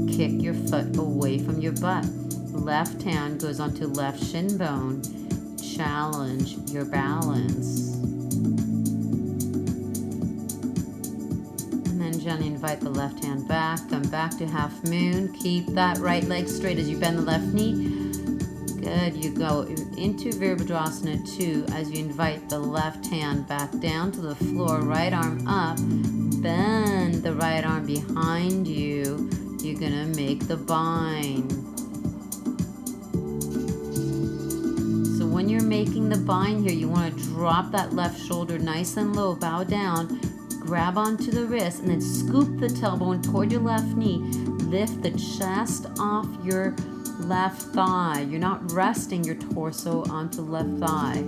S1: Kick your foot away from your butt. Left hand goes onto left shin bone. Challenge your balance. And then gently invite the left hand back. Come back to half moon. Keep that right leg straight as you bend the left knee. Good. You go into Virabhadrasana 2 as you invite the left hand back down to the floor. Right arm up. Bend the right arm behind you. You're going to make the bind. So when you're making the bind here, you want to drop that left shoulder nice and low, bow down, grab onto the wrist, and then scoop the tailbone toward your left knee. Lift the chest off your left thigh. You're not resting your torso onto left thigh.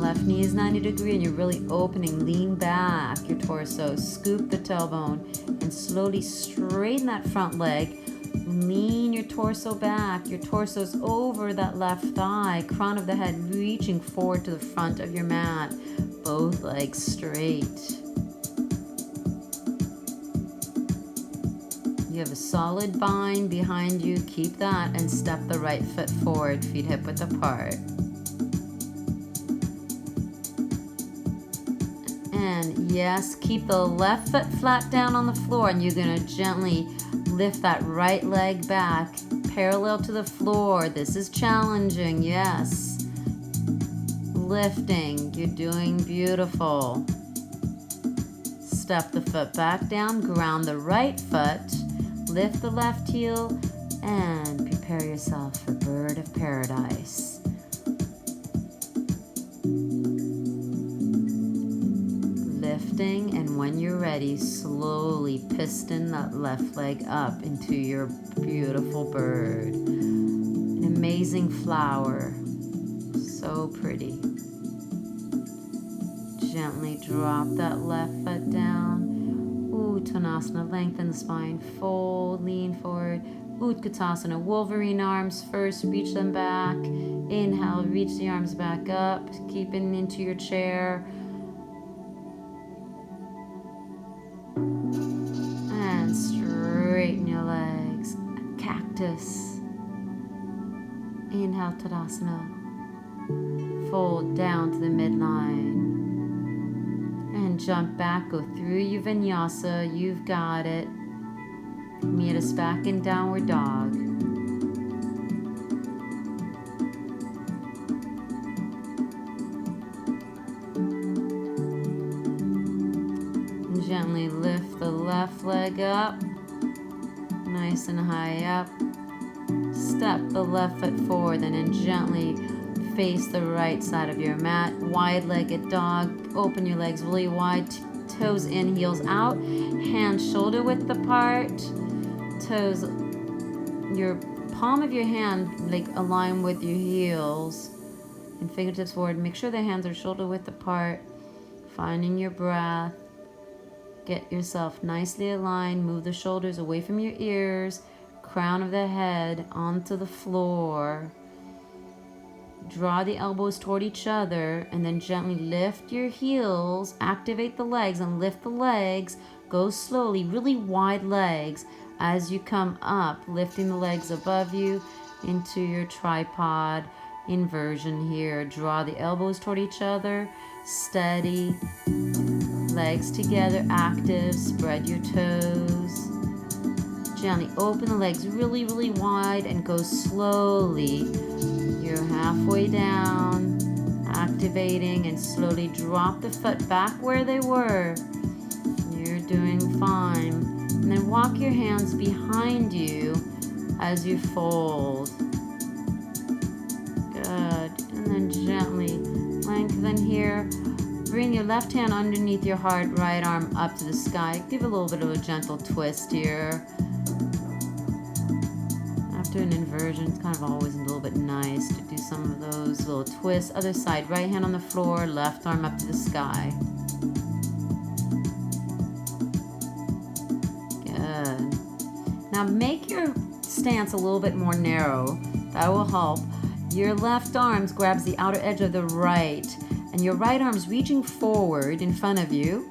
S1: Left knee is 90 degrees and you're really opening. Lean back your torso. Scoop the tailbone and slowly straighten that front leg. Lean your torso back. Your torso's over that left thigh. Crown of the head reaching forward to the front of your mat. Both legs straight. You have a solid bind behind you. Keep that and step the right foot forward. Feet hip width apart. And yes, keep the left foot flat down on the floor, and you're going to gently lift that right leg back parallel to the floor. This is challenging, yes. Lifting, you're doing beautiful. Step the foot back down, ground the right foot, lift the left heel, and prepare yourself for Bird of Paradise. Lifting, and when you're ready, slowly piston that left leg up into your beautiful bird. An amazing flower, so pretty. Gently drop that left foot down. Uttanasana, lengthen the spine, fold, lean forward. Utkatasana, Wolverine arms first, reach them back. Inhale, reach the arms back up, keeping into your chair. And straighten your legs. Cactus. Inhale, Tadasana. Fold down to the midline. And jump back, go through your Vinyasa. You've got it. Meet us back in Downward Dog. And gently lift the left leg up. Nice and high up. Step the left foot forward and then gently face the right side of your mat. Wide-legged dog. Open your legs really wide. Toes in, heels out. Hands shoulder width apart. Toes, your palm of your hand like align with your heels. And fingertips forward. Make sure the hands are shoulder width apart. Finding your breath. Get yourself nicely aligned. Move the shoulders away from your ears. Crown of the head onto the floor. Draw the elbows toward each other and then gently lift your heels. Activate the legs and lift the legs. Go slowly, really wide legs as you come up, lifting the legs above you into your tripod inversion here. Draw the elbows toward each other. Steady. Legs together, active. Spread your toes. Gently open the legs really, really wide and go slowly. You're halfway down, activating, and slowly drop the foot back where they were. You're doing fine. And then walk your hands behind you as you fold. Good. And then gently lengthen here. Bring your left hand underneath your heart, right arm up to the sky. Give a little bit of a gentle twist here. After an inversion, it's kind of always a little bit nice to do some of those little twists. Other side, right hand on the floor, left arm up to the sky. Good. Now make your stance a little bit more narrow. That will help. Your left arm grabs the outer edge of the right, and your right arm's reaching forward in front of you.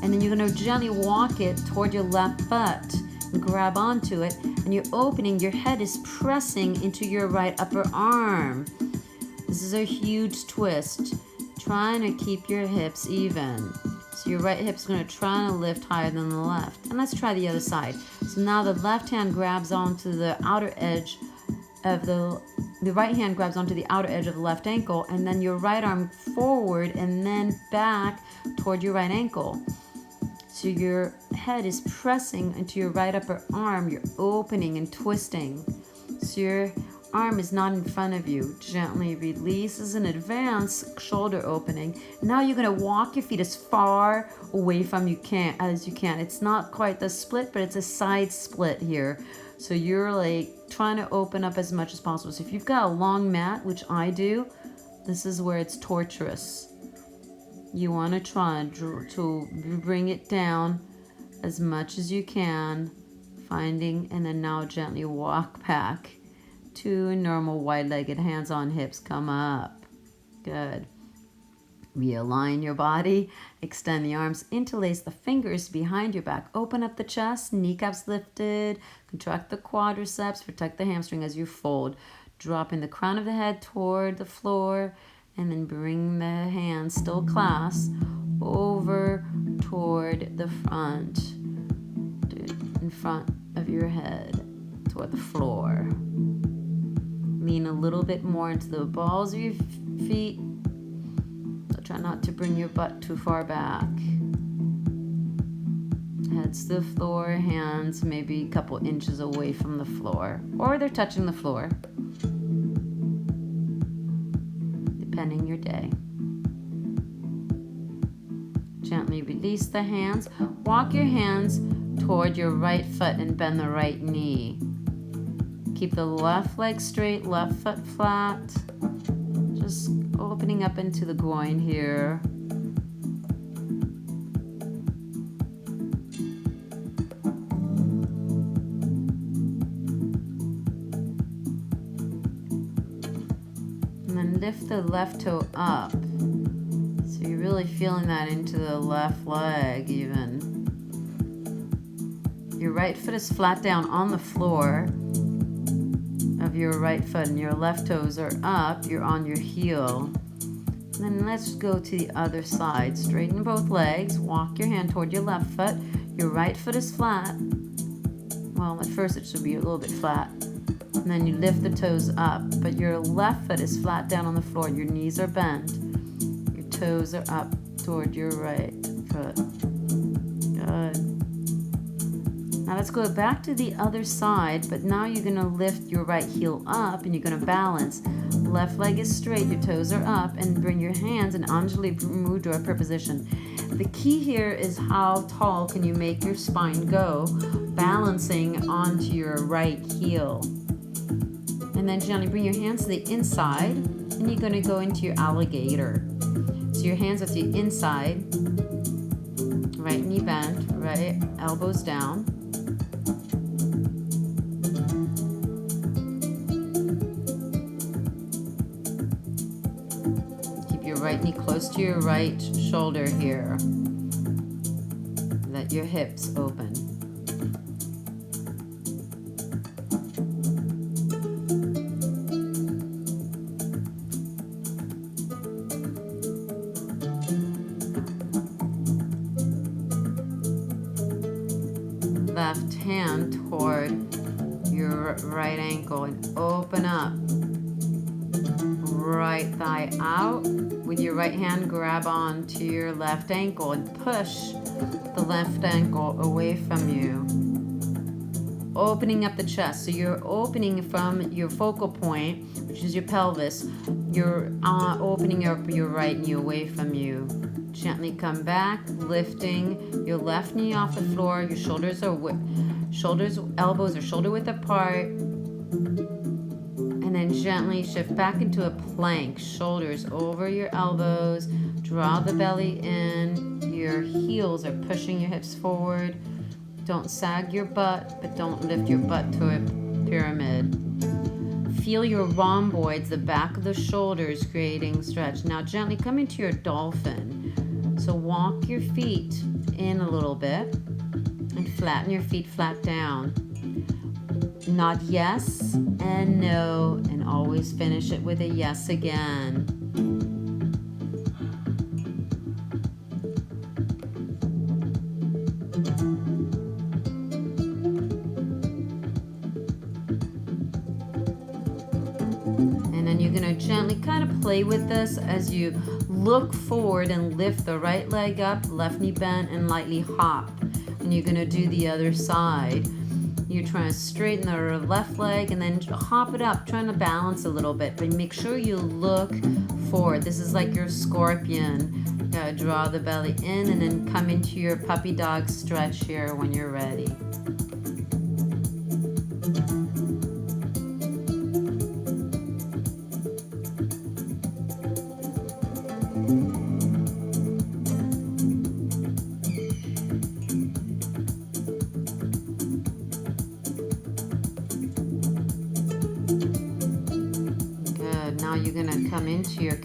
S1: And then you're going to gently walk it toward your left foot and grab onto it. And you're opening, your head is pressing into your right upper arm. This is a huge twist. Trying to keep your hips even. So your right hip's going to try to lift higher than the left. And let's try the other side. So now the left hand grabs onto the outer edge of the right hand grabs onto the outer edge of the left ankle, and then your right arm forward and then back toward your right ankle. So your head is pressing into your right upper arm. You're opening and twisting. So your arm is not in front of you. Gently release as an advance shoulder opening. Now you're going to walk your feet as far away from you as you can. It's not quite the split, but it's a side split here. So you're like trying to open up as much as possible. So if you've got a long mat, which I do, this is where it's torturous. You want to try to bring it down as much as you can, finding, and then now gently walk back to a normal wide-legged, hands on hips. Come up. Good. Realign your body. Extend the arms. Interlace the fingers behind your back. Open up the chest. Kneecaps lifted. Contract the quadriceps. Protect the hamstring as you fold. Dropping the crown of the head toward the floor. And then bring the hands, still clasped, over toward the front. In front of your head. Toward the floor. Lean a little bit more into the balls of your feet. So try not to bring your butt too far back. Heads to the floor, hands maybe a couple inches away from the floor. Or they're touching the floor. Depending your day. Gently release the hands. Walk your hands toward your right foot and bend the right knee. Keep the left leg straight, left foot flat. Just opening up into the groin here. And then lift the left toe up. So you're really feeling that into the left leg even. Your right foot is flat down on the floor of your right foot, and your left toes are up. You're on your heel. And then let's go to the other side. Straighten both legs. Walk your hand toward your left foot. Your right foot is flat. Well, at first it should be a little bit flat. And then you lift the toes up, but your left foot is flat down on the floor. Your knees are bent. Your toes are up toward your right foot. Good. Now let's go back to the other side, but now you're going to lift your right heel up and you're going to balance. Left leg is straight, your toes are up, and bring your hands in Anjali Mudra prayer position. The key here is how tall can you make your spine go, balancing onto your right heel. And then gently bring your hands to the inside, and you're going to go into your alligator. So your hands at the inside, right knee bent, right elbows down. Keep your right knee close to your right shoulder here. Let your hips open. Left hand toward your right ankle and open up. Right thigh out. With your right hand, grab on to your left ankle and push the left ankle away from you. Opening up the chest. So you're opening from your focal point, which is your pelvis. You're opening up your right knee away from you. Gently come back, lifting your left knee off the floor. Your elbows are shoulder width apart. And then gently shift back into a plank. Shoulders over your elbows. Draw the belly in. Your heels are pushing your hips forward. Don't sag your butt, but don't lift your butt to a pyramid. Feel your rhomboids, the back of the shoulders, creating stretch. Now gently come into your dolphin. So walk your feet in a little bit and flatten your feet flat down. Nod yes and no, and always finish it with a yes again. And then you're going to gently kind of play with this as you look forward and lift the right leg up, left knee bent, and lightly hop. And you're going to do the other side. You're trying to straighten the left leg and then hop it up, trying to balance a little bit, but make sure you look forward. This is like your scorpion. You gotta draw the belly in and then come into your puppy dog stretch here when you're ready. Now you're gonna come into your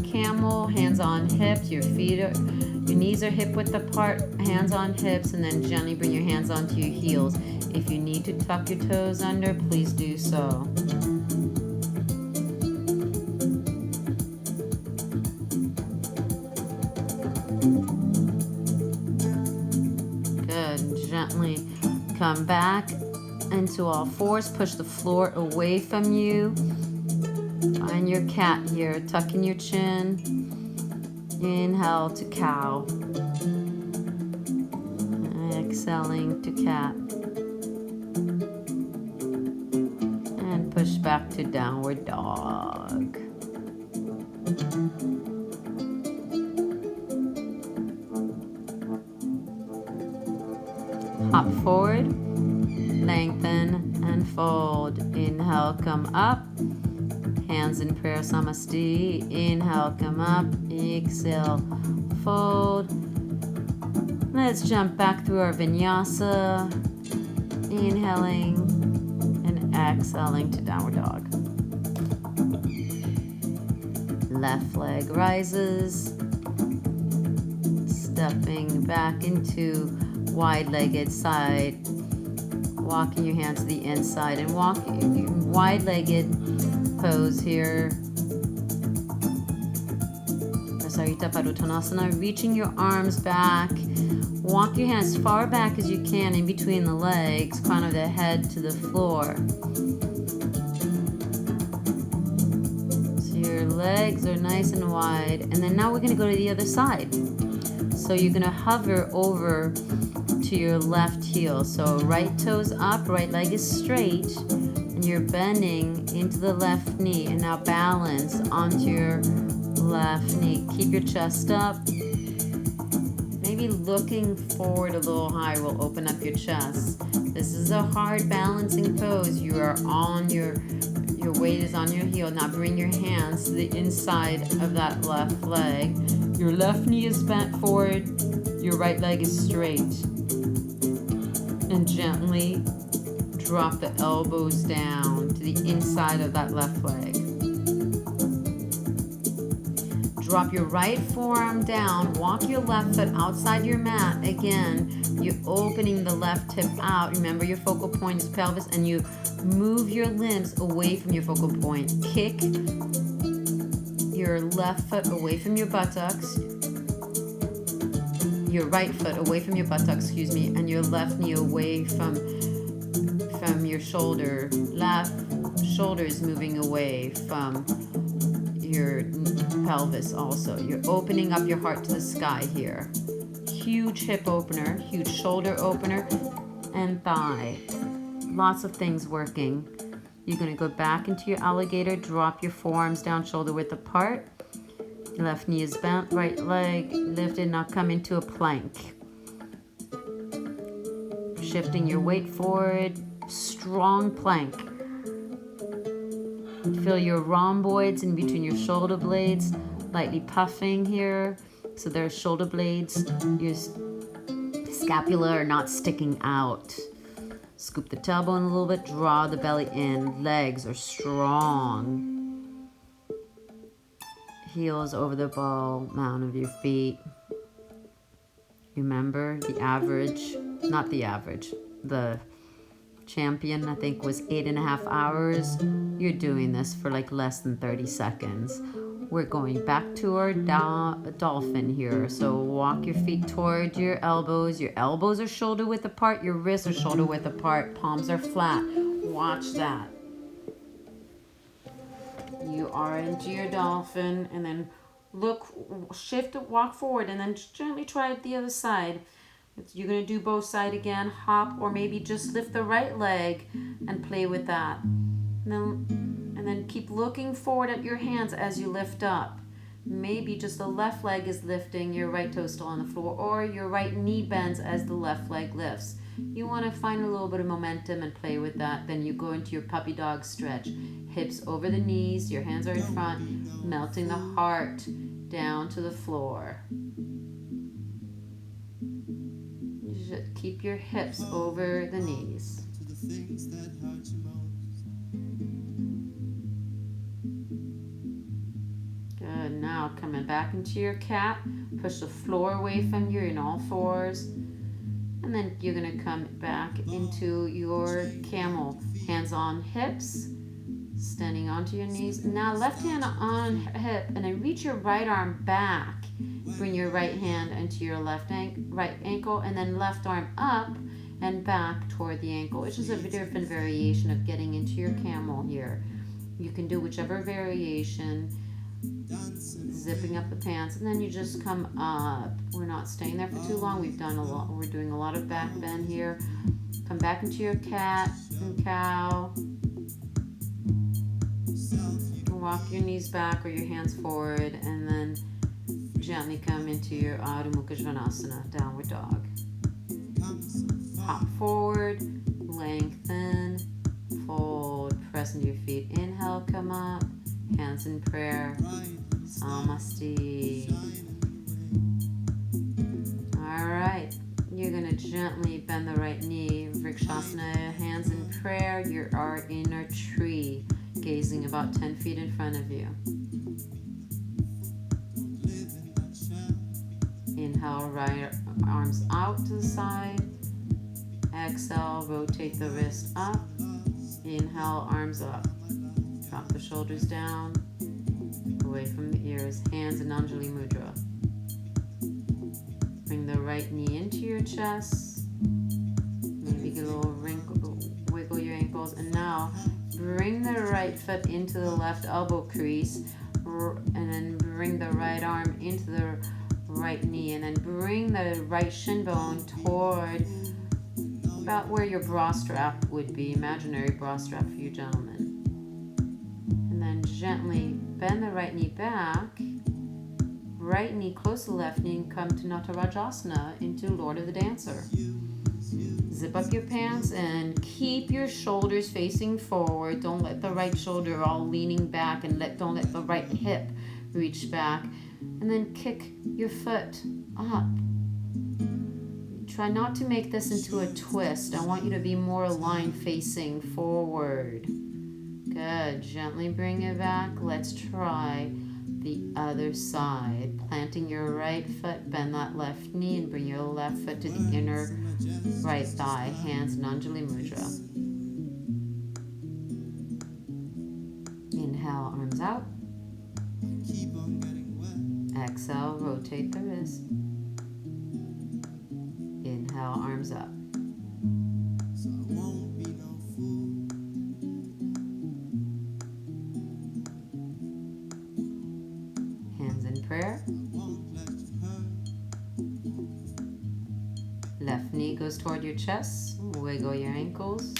S1: camel, hands on hips. Your knees are hip width apart, hands on hips, and then gently bring your hands onto your heels. If you need to tuck your toes under, please do so. Good. Gently come back into all fours. Push the floor away from you. Find your cat here. Tuck in your chin. Inhale to cow. Exhaling to cat. And push back to downward dog. Hop forward. Lengthen and fold. Inhale, come up. Hands in prayer, Namaste. Inhale, come up. Exhale, fold. Let's jump back through our Vinyasa. Inhaling and exhaling to downward dog. Left leg rises. Stepping back into wide-legged side. Walking your hands to the inside and walking wide-legged pose here. Prasarita Padottanasana, reaching your arms back. Walk your hands far back as you can in between the legs, crown of the head to the floor. So your legs are nice and wide. And then now we're going to go to the other side. So you're going to hover over to your left heel. So right toes up, right leg is straight, and you're bending into the left knee. And now balance onto your left knee. Keep your chest up. Maybe looking forward a little high will open up your chest. This is a hard balancing pose. You are on your Your weight is on your heel. Now bring your hands to the inside of that left leg. Your left knee is bent forward. Your right leg is straight. And gently drop the elbows down to the inside of that left leg. Drop your right forearm down. Walk your left foot outside your mat. Again, you're opening the left hip out. Remember, your focal point is pelvis, and you move your limbs away from your focal point. Kick your left foot away from your buttocks. Your right foot away from your buttocks, and your left knee away from your shoulder. Left shoulder is moving away from your pelvis also. You're opening up your heart to the sky here. Huge hip opener, huge shoulder opener, and thigh. Lots of things working. You're going to go back into your alligator, drop your forearms down shoulder width apart. Left knee is bent, right leg lifted. Now come into a plank. Shifting your weight forward, strong plank. Feel your rhomboids in between your shoulder blades, lightly puffing here. So their shoulder blades, your scapula are not sticking out. Scoop the tailbone a little bit, draw the belly in. Legs are strong. Heels over the ball mound of your feet. Remember the average, not the average, the champion I think was 8.5 hours. You're doing this for like less than 30 seconds. We're going back to our dolphin here. So walk your feet toward your elbows. Your elbows are shoulder width apart. Your wrists are shoulder width apart. Palms are flat. Watch that. You are into your dolphin, and then look, shift, walk forward, and then gently try it the other side. You're going to do both sides again. Hop, or maybe just lift the right leg and play with that. And then keep looking forward at your hands as you lift up. Maybe just the left leg is lifting, your right toe still on the floor, or your right knee bends as the left leg lifts. You want to find a little bit of momentum and play with that. Then you go into your puppy dog stretch. Hips over the knees, your hands are in front, melting the heart down to the floor. You should keep your hips over the knees. Good. Now coming back into your cat. Push the floor away from you in all fours. And then you're going to come back into your camel. Hands on hips. Standing onto your knees. Now left hand on hip, and then reach your right arm back. Bring your right hand into your right ankle, and then left arm up and back toward the ankle, which is a different variation of getting into your camel here. You can do whichever variation. Zipping up the pants, and then you just come up. We're not staying there for too long. We're doing a lot of back bend here. Come back into your cat and cow. Walk your knees back or your hands forward, and then gently come into your Adho Mukha Svanasana, downward dog. Hop forward, lengthen, fold, press into your feet. Inhale, come up, hands in prayer. Namaste. All right, you're going to gently bend the right knee. Vrikshasana, hands in prayer. You are in a tree, gazing about 10 feet in front of you. Inhale, right arms out to the side. Exhale, rotate the wrist up. Inhale, arms up. Drop the shoulders down, away from the ears. Hands in Anjali Mudra. Bring the right knee into your chest. Maybe get a little wrinkle, wiggle your ankles. And now bring the right foot into the left elbow crease, and then bring the right arm into the right knee, and then bring the right shin bone toward about where your bra strap would be, imaginary bra strap for you gentlemen. And then gently bend the right knee back, right knee close to the left knee and come to Natarajasana into Lord of the Dancer. Zip up your pants and keep your shoulders facing forward. Don't let the right shoulder all leaning back, and don't let the right hip reach back. And then kick your foot up. Try not to make this into a twist. I want you to be more aligned facing forward. Good. Gently bring it back. Let's try the other side. Planting your right foot, bend that left knee and bring your left foot to the inner right thigh. Hands in Anjali Mudra. Inhale, arms out. Exhale, rotate the wrist. Inhale, arms up. Hands in prayer. Left knee goes toward your chest. Wiggle your ankles.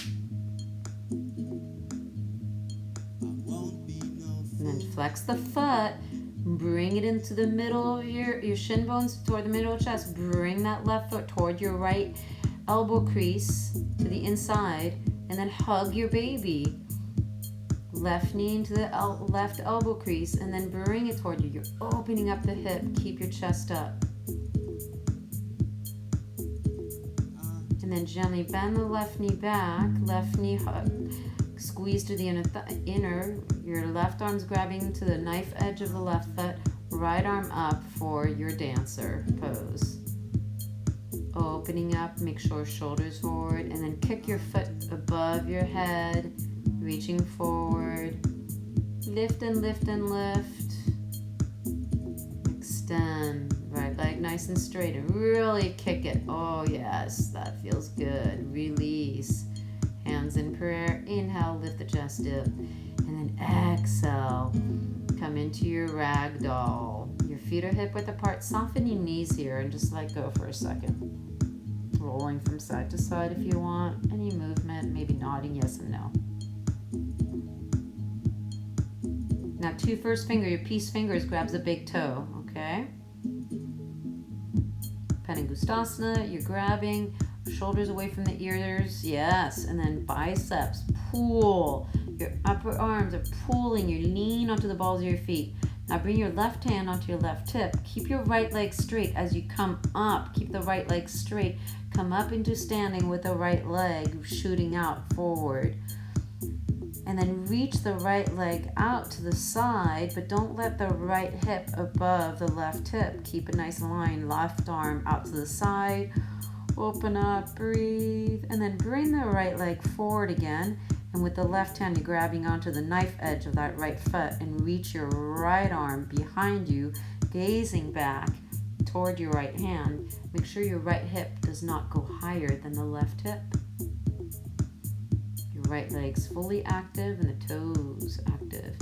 S1: And then flex the foot. Bring it into the middle of your shin bones toward the middle of the chest. Bring that left foot toward your right elbow crease to the inside. And then hug your baby. Left knee into the left elbow crease. And then bring it toward you. You're opening up the hip. Keep your chest up. And then gently bend the left knee back. Left knee hug. Squeeze to the inner. Your left arm's grabbing to the knife edge of the left foot. Right arm up for your dancer pose. Opening up, make sure shoulders forward, and then kick your foot above your head, reaching forward. Lift and lift and lift. Extend. Right leg nice and straight, and really kick it. Oh yes, that feels good. Release. Hands in prayer. Inhale, lift the chest up. And then exhale. Come into your ragdoll. Your feet are hip width apart. Soften your knees here and just let go for a second. Rolling from side to side if you want. Any movement, maybe nodding yes and no. Now your peace fingers grabs the big toe, okay? Penangustasana, you're grabbing. Shoulders away from the ears, yes. And then biceps, pull. Your upper arms are pulling. You lean onto the balls of your feet. Now bring your left hand onto your left hip. Keep your right leg straight as you come up. Keep the right leg straight. Come up into standing with the right leg shooting out forward. And then reach the right leg out to the side, but don't let the right hip above the left hip. Keep it nice and aligned. Left arm out to the side. Open up, breathe, and then bring the right leg forward again. And with the left hand, you're grabbing onto the knife edge of that right foot and reach your right arm behind you, gazing back toward your right hand. Make sure your right hip does not go higher than the left hip. Your right leg's fully active and the toes active.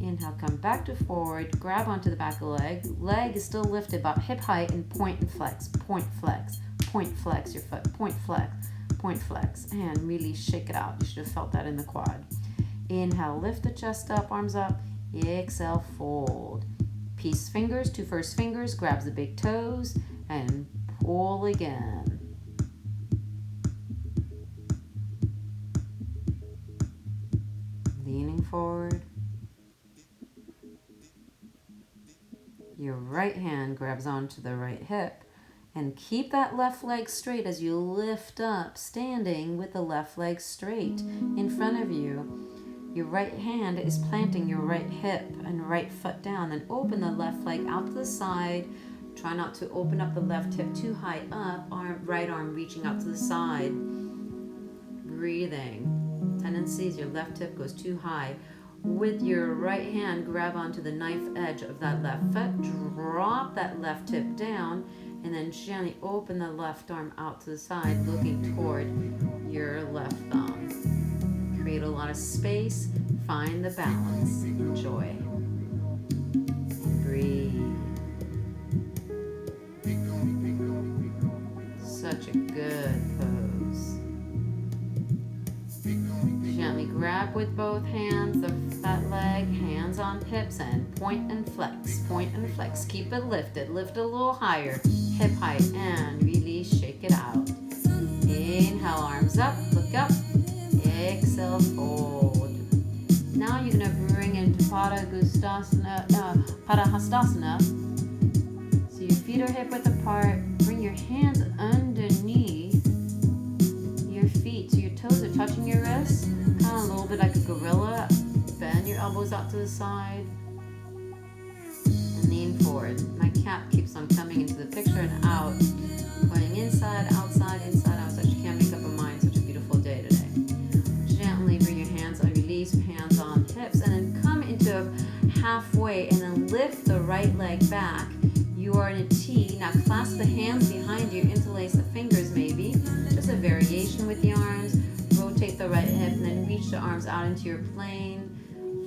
S1: Inhale, come back to forward, grab onto the back of the leg. Leg is still lifted about hip height and point and flex, point flex. Point flex your foot, point flex, and really shake it out. You should have felt that in the quad. Inhale, lift the chest up, arms up. Exhale, fold. Peace fingers, two first fingers, grabs the big toes, and pull again. Leaning forward. Your right hand grabs onto the right hip. And keep that left leg straight as you lift up, standing with the left leg straight in front of you. Your right hand is planting your right hip and right foot down. Then open the left leg out to the side. Try not to open up the left hip too high up. Right arm reaching out to the side. Breathing. Tendency is your left hip goes too high. With your right hand, grab onto the knife edge of that left foot. Drop that left hip down. And then gently open the left arm out to the side, looking toward your left thumb. Create a lot of space. Find the balance. Enjoy. Breathe. Such a good pose. Gently grab back with both hands, that leg, hands on hips, and point and flex, point and flex. Keep it lifted, lift a little higher, hip height, and release, shake it out. Inhale, arms up, look up, exhale, fold. Now you're gonna bring into Padahastasana. So your feet are hip width apart, bring your hands underneath your feet. So your toes are touching your wrists, kind of a little bit like a gorilla. Bend your elbows out to the side and lean forward. My cap keeps on coming into the picture and out, going inside, outside, inside, outside. You can't make up a mind. Such a beautiful day today. Gently bring your hands on, release, hands on hips, and then come into halfway and then lift the right leg back. You are in a T. Now clasp the hands behind you, interlace the fingers maybe. Just a variation with the arms. Rotate the right hip and then reach the arms out into your plane,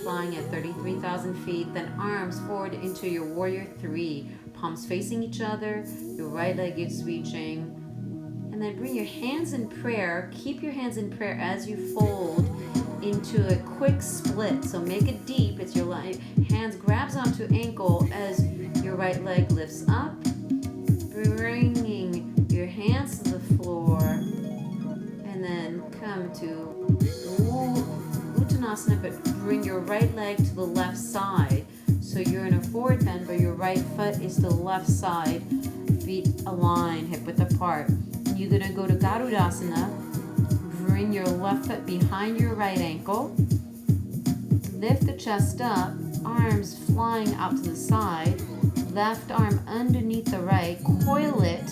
S1: flying at 33,000 feet. Then arms forward into your warrior 3. Palms facing each other. Your right leg is reaching. And then bring your hands in prayer. Keep your hands in prayer as you fold into a quick split. So make it deep. It's your hands grabs onto ankle as your right leg lifts up. Bringing your hands to the floor. And then come to Uttanasana, but bring your right leg to the left side. So you're in a forward bend, but your right foot is to the left side. Feet align, hip width apart. You're going to go to Garudasana. Bring your left foot behind your right ankle. Lift the chest up, arms flying out to the side. Left arm underneath the right. Coil it,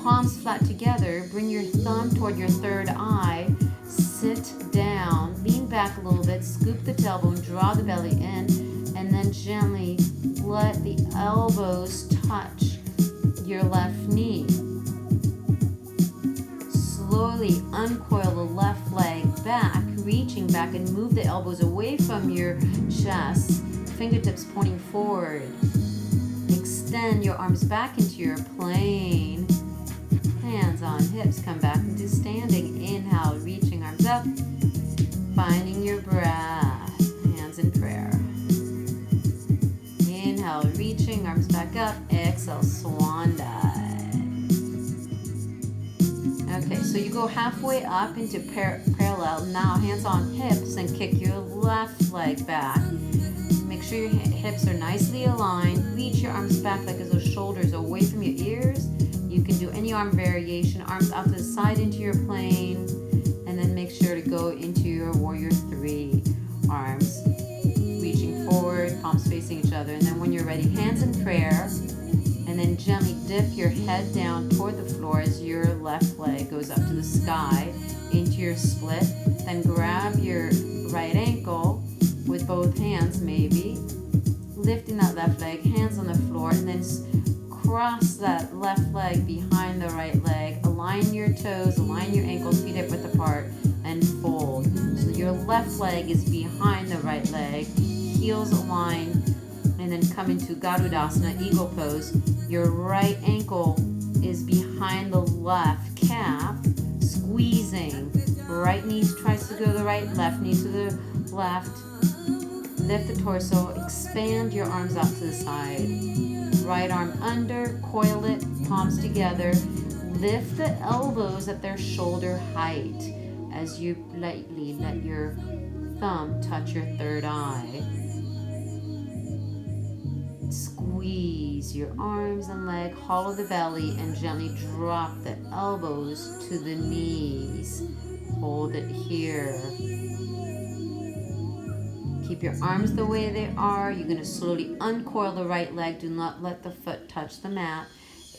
S1: palms flat together. Bring your thumb toward your third eye. Sit down, lean back a little bit, scoop the tailbone, draw the belly in, and then gently let the elbows touch your left knee. Slowly uncoil the left leg back, reaching back, and move the elbows away from your chest, fingertips pointing forward. Extend your arms back into your plane. Hands on hips, come back into standing. Inhale, reaching arms up, finding your breath. Hands in prayer. Inhale, reaching arms back up. Exhale, swan dive. Okay, so you go halfway up into parallel. Now hands on hips and kick your left leg back. Make sure your hips are nicely aligned. Reach your arms back like those shoulders away from your ears. You can do any arm variation, arms out to the side into your plane, and then make sure to go into your warrior 3. Arms reaching forward, palms facing each other, and then when you're ready, hands in prayer, and then gently dip your head down toward the floor as your left leg goes up to the sky into your split. Then grab your right ankle with both hands maybe, lifting that left leg, hands on the floor, and then cross that left leg behind the right leg. Align your toes, align your ankles, feet hip width apart, and fold. So your left leg is behind the right leg, heels aligned, and then come into Garudasana, eagle pose. Your right ankle is behind the left calf, squeezing. Right knee tries to go to the right, left knee to the left. Lift the torso, expand your arms out to the side. Right arm under, coil it, palms together. Lift the elbows at their shoulder height as you lightly let your thumb touch your third eye. Squeeze your arms and leg, hollow the belly, and gently drop the elbows to the knees. Hold it here. Keep your arms the way they are. You're going to slowly uncoil the right leg. Do not let the foot touch the mat.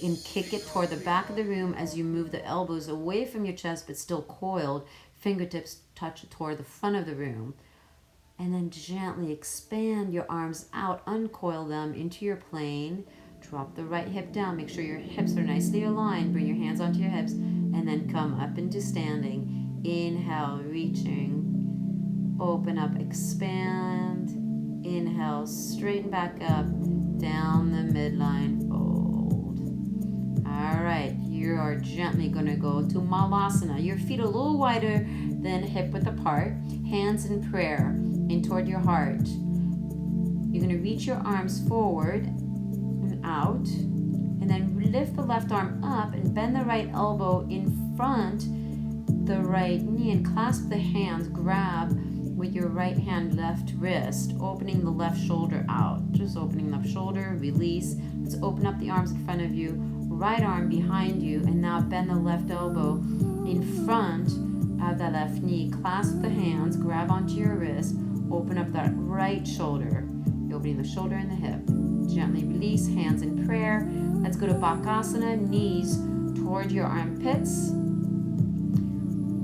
S1: And kick it toward the back of the room as you move the elbows away from your chest but still coiled. Fingertips touch toward the front of the room. And then gently expand your arms out. Uncoil them into your plane. Drop the right hip down. Make sure your hips are nicely aligned. Bring your hands onto your hips. And then come up into standing. Inhale, reaching. Open up, expand. Inhale, straighten back up. Down the midline, fold. All right, you are gently going to go to Malasana. Your feet a little wider than hip width apart. hands in prayer in toward your heart. You're going to reach your arms forward and out, and then lift the left arm up and bend the right elbow in front the right knee and clasp the hands. Grab with your right hand left wrist, opening the left shoulder out. Just opening left shoulder, release. Let's open up the arms in front of you, right arm behind you, and now bend the left elbow in front of the left knee. Clasp the hands, grab onto your wrist, open up that right shoulder. You're opening the shoulder and the hip. Gently release, hands in prayer. Let's go to Bakasana, knees toward your armpits.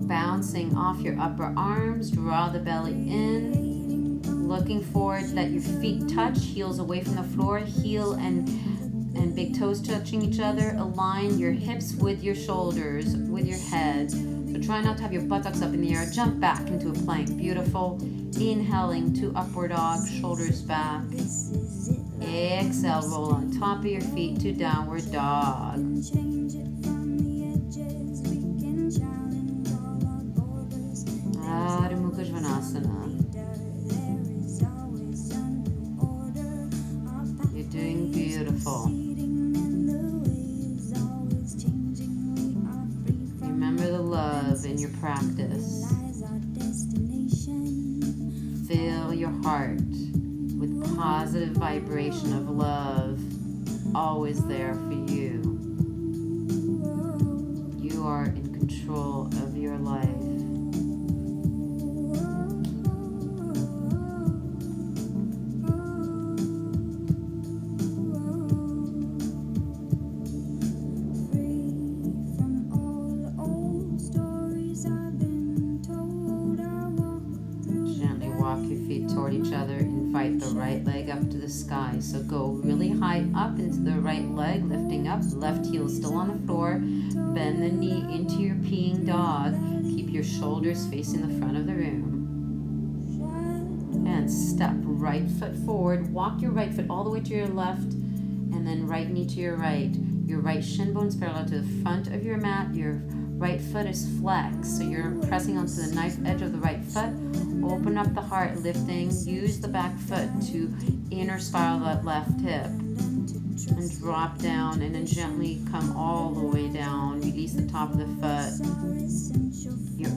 S1: Bouncing off your upper arms, draw the belly in. Looking forward, let your feet touch, heels away from the floor, heel and big toes touching each other. Align your hips with your shoulders, with your head. So try not to have your buttocks up in the air. Jump back into a plank. Beautiful. Inhaling to upward dog, shoulders back. Exhale, roll on top of your feet to downward dog. Adho Mukha Svanasana. You're doing beautiful. Remember the love in your practice. Fill your heart with positive vibration of love, always there for you. You are in control of your life. Each other, invite the right leg up to the sky. So go really high up into the right leg, lifting up, left heel still on the floor. Bend the knee into your peeing dog. Keep your shoulders facing the front of the room. And step right foot forward. Walk your right foot all the way to your left, and then right knee to your right. Your right shin bone's parallel to the front of your mat. Your right foot is flexed, so you're pressing onto the knife edge of the right foot. Open up the heart, lifting. Use the back foot to inner spiral that left hip. And drop down, and then gently come all the way down. Release the top of the foot. Your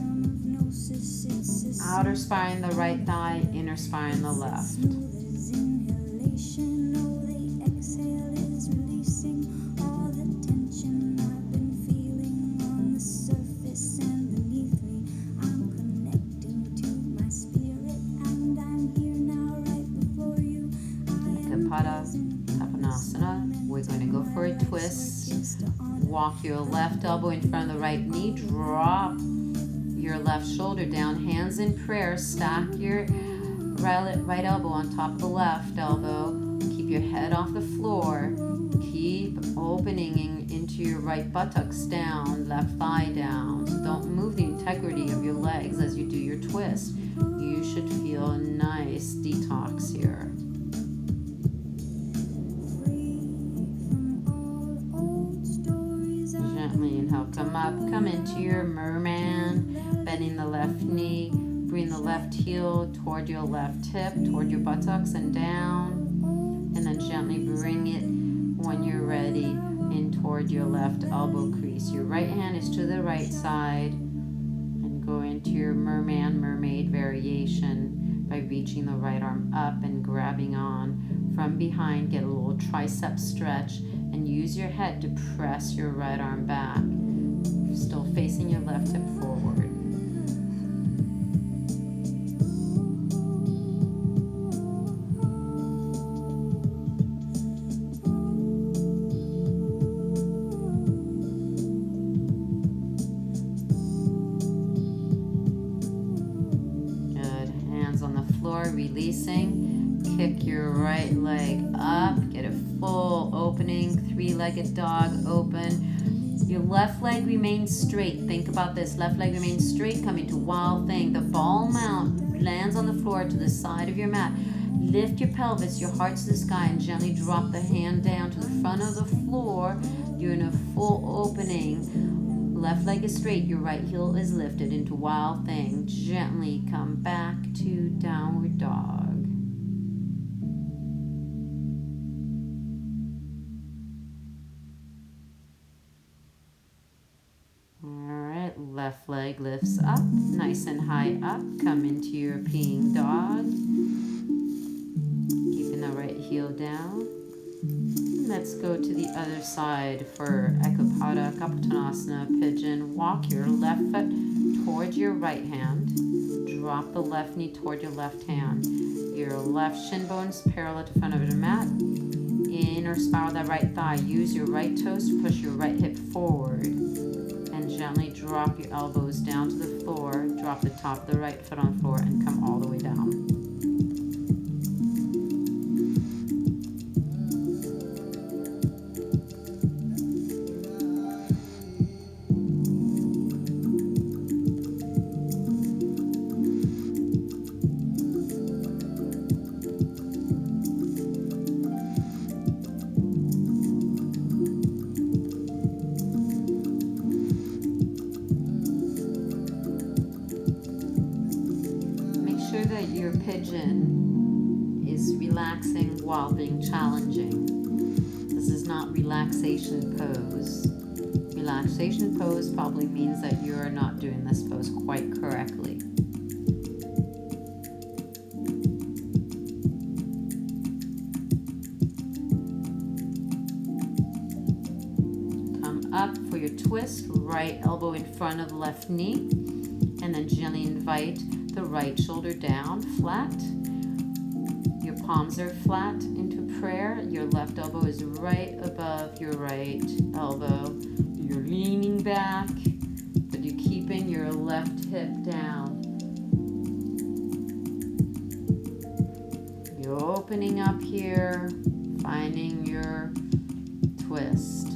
S1: outer spine, the right thigh, inner spine, the left. We're going to go for a twist. Walk your left elbow in front of the right knee. Drop your left shoulder down. Hands in prayer. Stack your right elbow on top of the left elbow. Keep your head off the floor. Keep opening into your right buttocks down, left thigh down. So don't move the integrity of your legs as you do your twist. You should feel a nice detox here. Inhale, come up, come into your merman, bending the left knee, bring the left heel toward your left hip, toward your buttocks and down, and then gently bring it when you're ready in toward your left elbow crease. Your right hand is to the right side, and go into your merman, mermaid variation by reaching the right arm up and grabbing on from behind. Get a little tricep stretch and use your head to press your right arm back. Still facing your left hip forward. Good. Hands on the floor, releasing. Kick your right leg up. Get a full opening. Three-legged dog open. Your left leg remains straight. Think about this. Left leg remains straight. Coming to wild thing. The ball mount lands on the floor to the side of your mat. Lift your pelvis, your heart to the sky, and gently drop the hand down to the front of the floor. You're in a full opening. left leg is straight, your right heel is lifted into wild thing. Gently come back to downward dog. Alright, left leg lifts up, nice and high up. Come into your peeing dog. Keeping the right heel down. Let's go to the other side for Ekapada Kapotanasana Pigeon. Walk your left foot toward your right hand. Drop the left knee toward your left hand. Your left shin bones parallel to front of your mat. Inner spiral that right thigh. Use your right toes to push your right hip forward. And gently drop your elbows down to the floor. Drop the top of the right foot on the floor and come all the way down. Your pigeon is relaxing while being challenging. This is not relaxation pose. Relaxation pose probably means that you are not doing this pose quite correctly. Come up for your twist, right elbow in front of the left knee, and then gently invite the right shoulder down, flat. Your palms are flat into prayer. Your left elbow is right above your right elbow. You're leaning back, but you're keeping your left hip down. You're opening up here, finding your twist.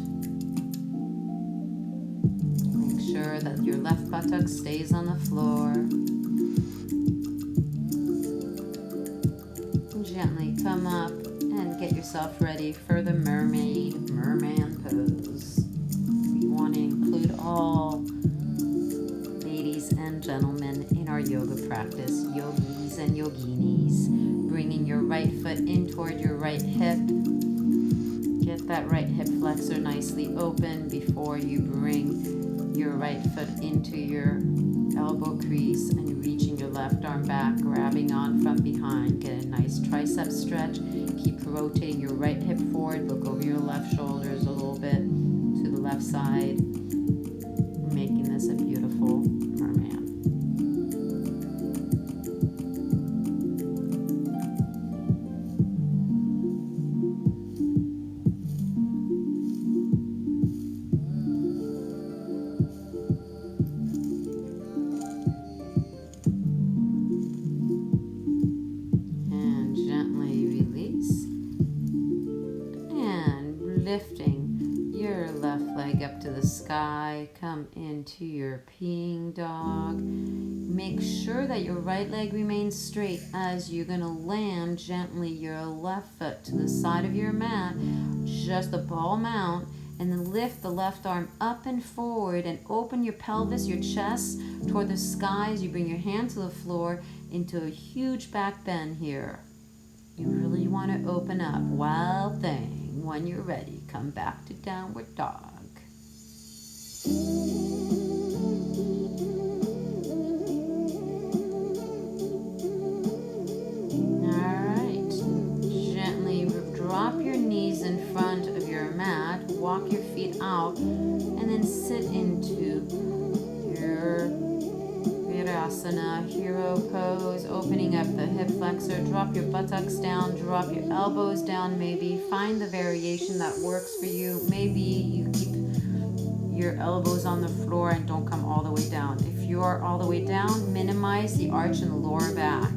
S1: Make sure that your left buttock stays on the floor. Gently come up and get yourself ready for the merman pose. We want to include all ladies and gentlemen in our yoga practice, yogis and yoginis. Bringing your right foot in toward your right hip. Get that right hip flexor nicely open before you bring your right foot into your elbow crease and reaching your left arm back, grabbing on from behind. Get a nice tricep stretch. Keep rotating your right hip forward. Look over your left shoulders a little bit to the left side, making this a beautiful merman. Lifting your left leg up to the sky, come into your peeing dog. Make sure that your right leg remains straight as you're going to land gently your left foot to the side of your mat, just a ball mount, and then lift the left arm up and forward and open your pelvis, your chest toward the sky as you bring your hand to the floor into a huge back bend here. You really want to open up. Wild thing. When you're ready, come back to downward dog. Alright, gently drop your knees in front of your mat, walk your feet out, and then sit into your Virasana hero pose, opening up the hip flexor. Drop your buttocks down, drop your elbows down. Maybe find the variation that works for you. Maybe you keep your elbows on the floor and don't come all the way down. If you are all the way down, minimize the arch in the lower back.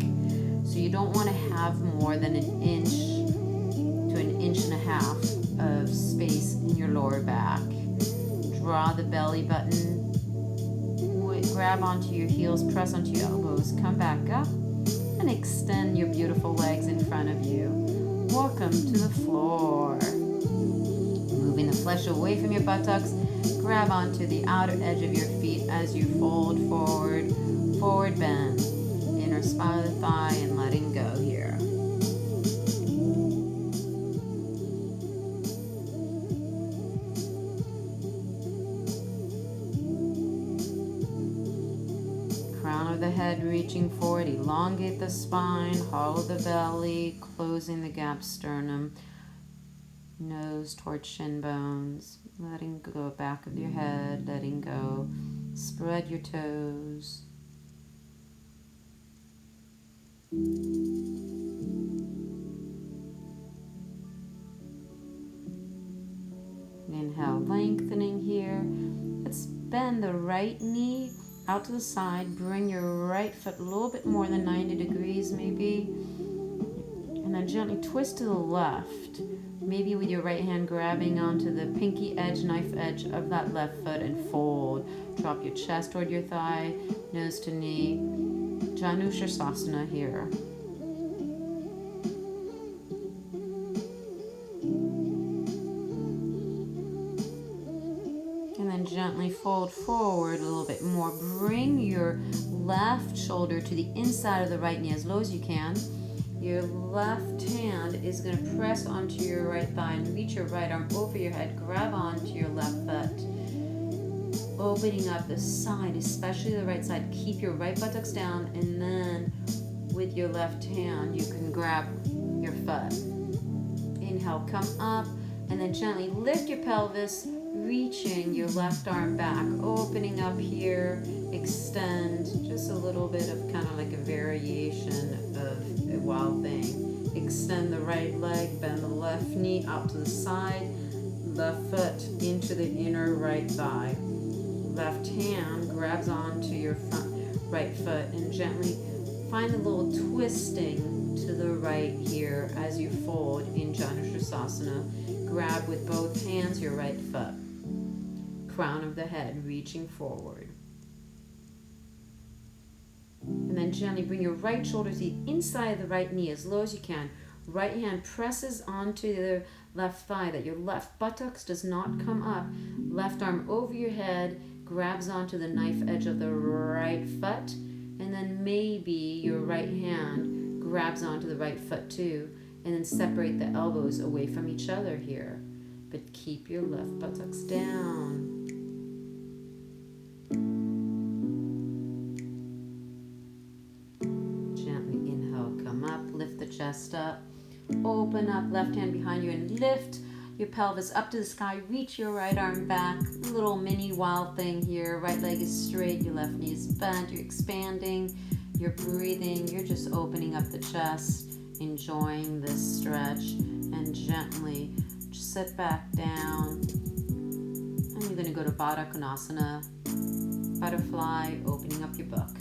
S1: So you don't want to have more than an inch to an inch and a half of space in your lower back. Draw the belly button. Grab onto your heels, press onto your elbows, come back up, and extend your beautiful legs in front of you. Welcome to the floor. Moving moving the flesh away from your buttocks. Grab onto the outer edge of your feet as you fold forward, forward bend, inner spine of the thigh, and letting go here. Crown of the head reaching forward, elongate the spine, hollow the belly, closing the gap sternum, nose towards shin bones, letting go back of your head, letting go, spread your toes. Inhale, lengthening here. Let's bend the right knee out to the side. Bring your right foot a little bit more than 90 degrees maybe. And then gently twist to the left. Maybe with your right hand grabbing onto the pinky edge, knife edge of that left foot and fold. Drop your chest toward your thigh, nose to knee. Janushirasana here. And then gently fold forward a little bit more. Bring your left shoulder to the inside of the right knee as low as you can. Your left hand is going to press onto your right thigh and reach your right arm over your head. Grab onto your left foot. Opening up the side, especially the right side. Keep your right buttocks down, and then with your left hand, you can grab your foot. Inhale, come up, and then gently lift your pelvis, reaching your left arm back, opening up here, extend, just a little bit of kind of like a variation of a wild thing. Extend the right leg, bend the left knee out to the side, left foot into the inner right thigh. Left hand grabs onto your front right foot and gently find a little twisting to the right here as you fold in Janushirasana. Grab with both hands your right foot. Crown of the head reaching forward. And then gently bring your right shoulder to the inside of the right knee as low as you can. Right hand presses onto the left thigh that your left buttocks does not come up. Left arm over your head, grabs onto the knife edge of the right foot, and then maybe your right hand grabs onto the right foot too, and then separate the elbows away from each other here. But keep your left buttocks down. Gently inhale, come up, lift the chest up. Open up, left hand behind you and lift your pelvis up to the sky. Reach your right arm back. A little mini wild thing here. Right leg is straight, your left knee is bent. You're expanding, you're breathing, you're just opening up the chest, enjoying this stretch, and gently just sit back down. And you're going to go to Baddha Konasana, butterfly, opening up your book.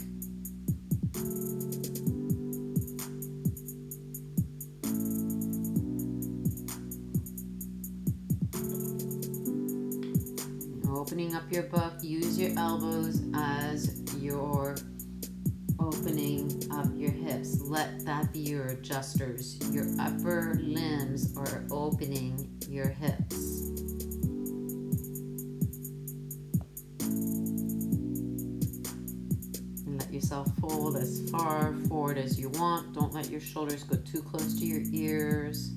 S1: Opening up your book, use your elbows as you're opening up your hips. Let that be your adjusters. Your upper limbs are opening your hips. And let yourself fold as far forward as you want. Don't let your shoulders go too close to your ears.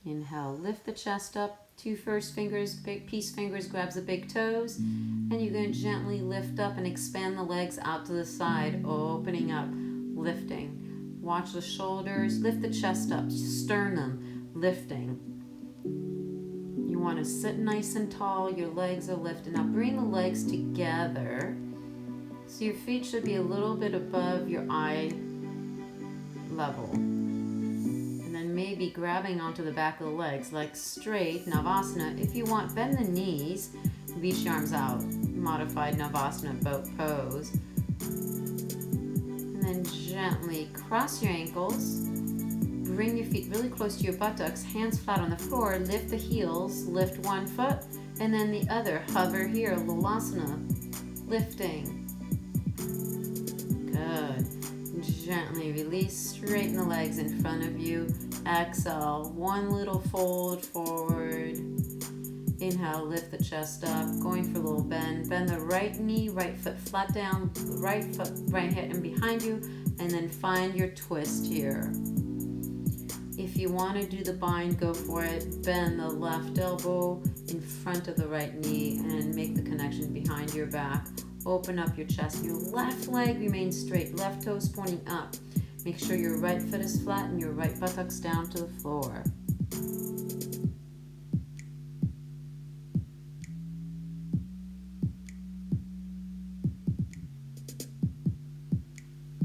S1: Inhale, lift the chest up. Two first fingers, big peace fingers grabs the big toes. And you're going to gently lift up and expand the legs out to the side, opening up, lifting. Watch the shoulders, lift the chest up, sternum, lifting. You want to sit nice and tall, your legs are lifted. Now bring the legs together. So your feet should be a little bit above your eye level. Maybe grabbing onto the back of the legs, like straight Navasana. If you want, bend the knees, reach your arms out, modified Navasana boat pose. And then gently cross your ankles, bring your feet really close to your buttocks, hands flat on the floor, lift the heels, lift one foot, and then the other, hover here, Lulasana, lifting. Good. Gently release, straighten the legs in front of you. Exhale, one little fold forward. Inhale, lift the chest up, going for a little bend. Bend the right knee, right foot flat down, right foot, right hip and behind you, and then find your twist here. If you want to do the bind, go for it. Bend the left elbow in front of the right knee and make the connection behind your back. Open up your chest. Your left leg remains straight, left toes pointing up. Make sure your right foot is flat and your right buttocks down to the floor.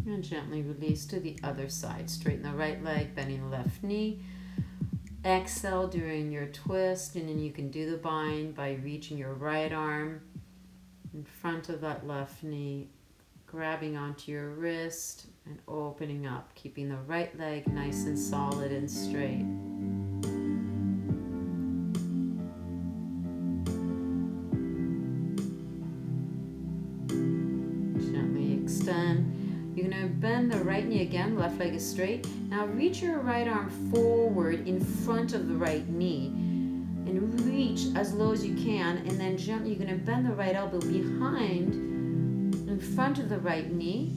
S1: And gently release to the other side. Straighten the right leg, bending the left knee. Exhale during your twist, and then you can do the bind by reaching your right arm in front of that left knee, grabbing onto your wrist and opening up, keeping the right leg nice and solid and straight. Gently extend. You're going to bend the right knee again, left leg is straight. Now reach your right arm forward in front of the right knee and reach as low as you can, and then gently you're going to bend the right elbow behind in front of the right knee.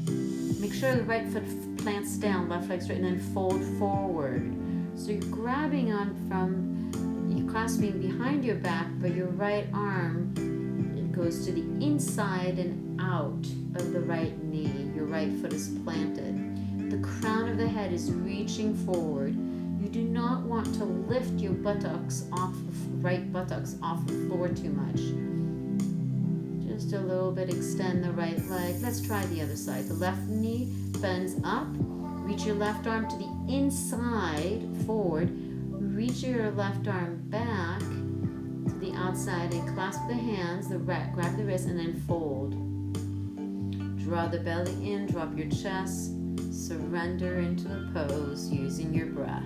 S1: Make sure the right foot plants down, left leg straight, and then fold forward. So you're grabbing on from, you're clasping behind your back, but your right arm, it goes to the inside and out of the right knee. Your right foot is planted. The crown of the head is reaching forward. You do not want to lift your buttocks off, right buttocks off the floor too much. Just a little bit, extend the right leg. Let's try the other side. The left knee bends up. Reach your left arm to the inside, forward. Reach your left arm back to the outside and clasp the hands, grab the wrist, and then fold. Draw the belly in, drop your chest, surrender into the pose using your breath.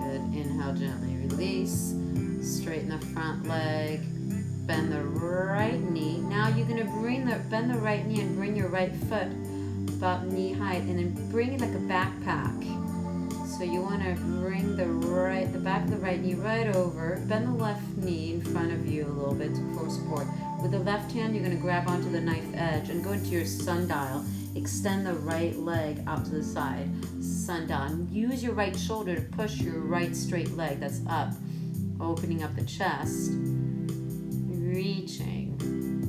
S1: Good, inhale, gently release, straighten the front leg, bend the right knee. Now you're going to bend the right knee and bring your right foot about knee height, and then bring it like a backpack. So you want to bring the back of the right knee right over, bend the left knee in front of you a little bit for support. With the left hand, you're going to grab onto the knife edge and go into your sundial. Extend the right leg out to the side, sundial. Use your right shoulder to push your right straight leg that's up, opening up the chest, reaching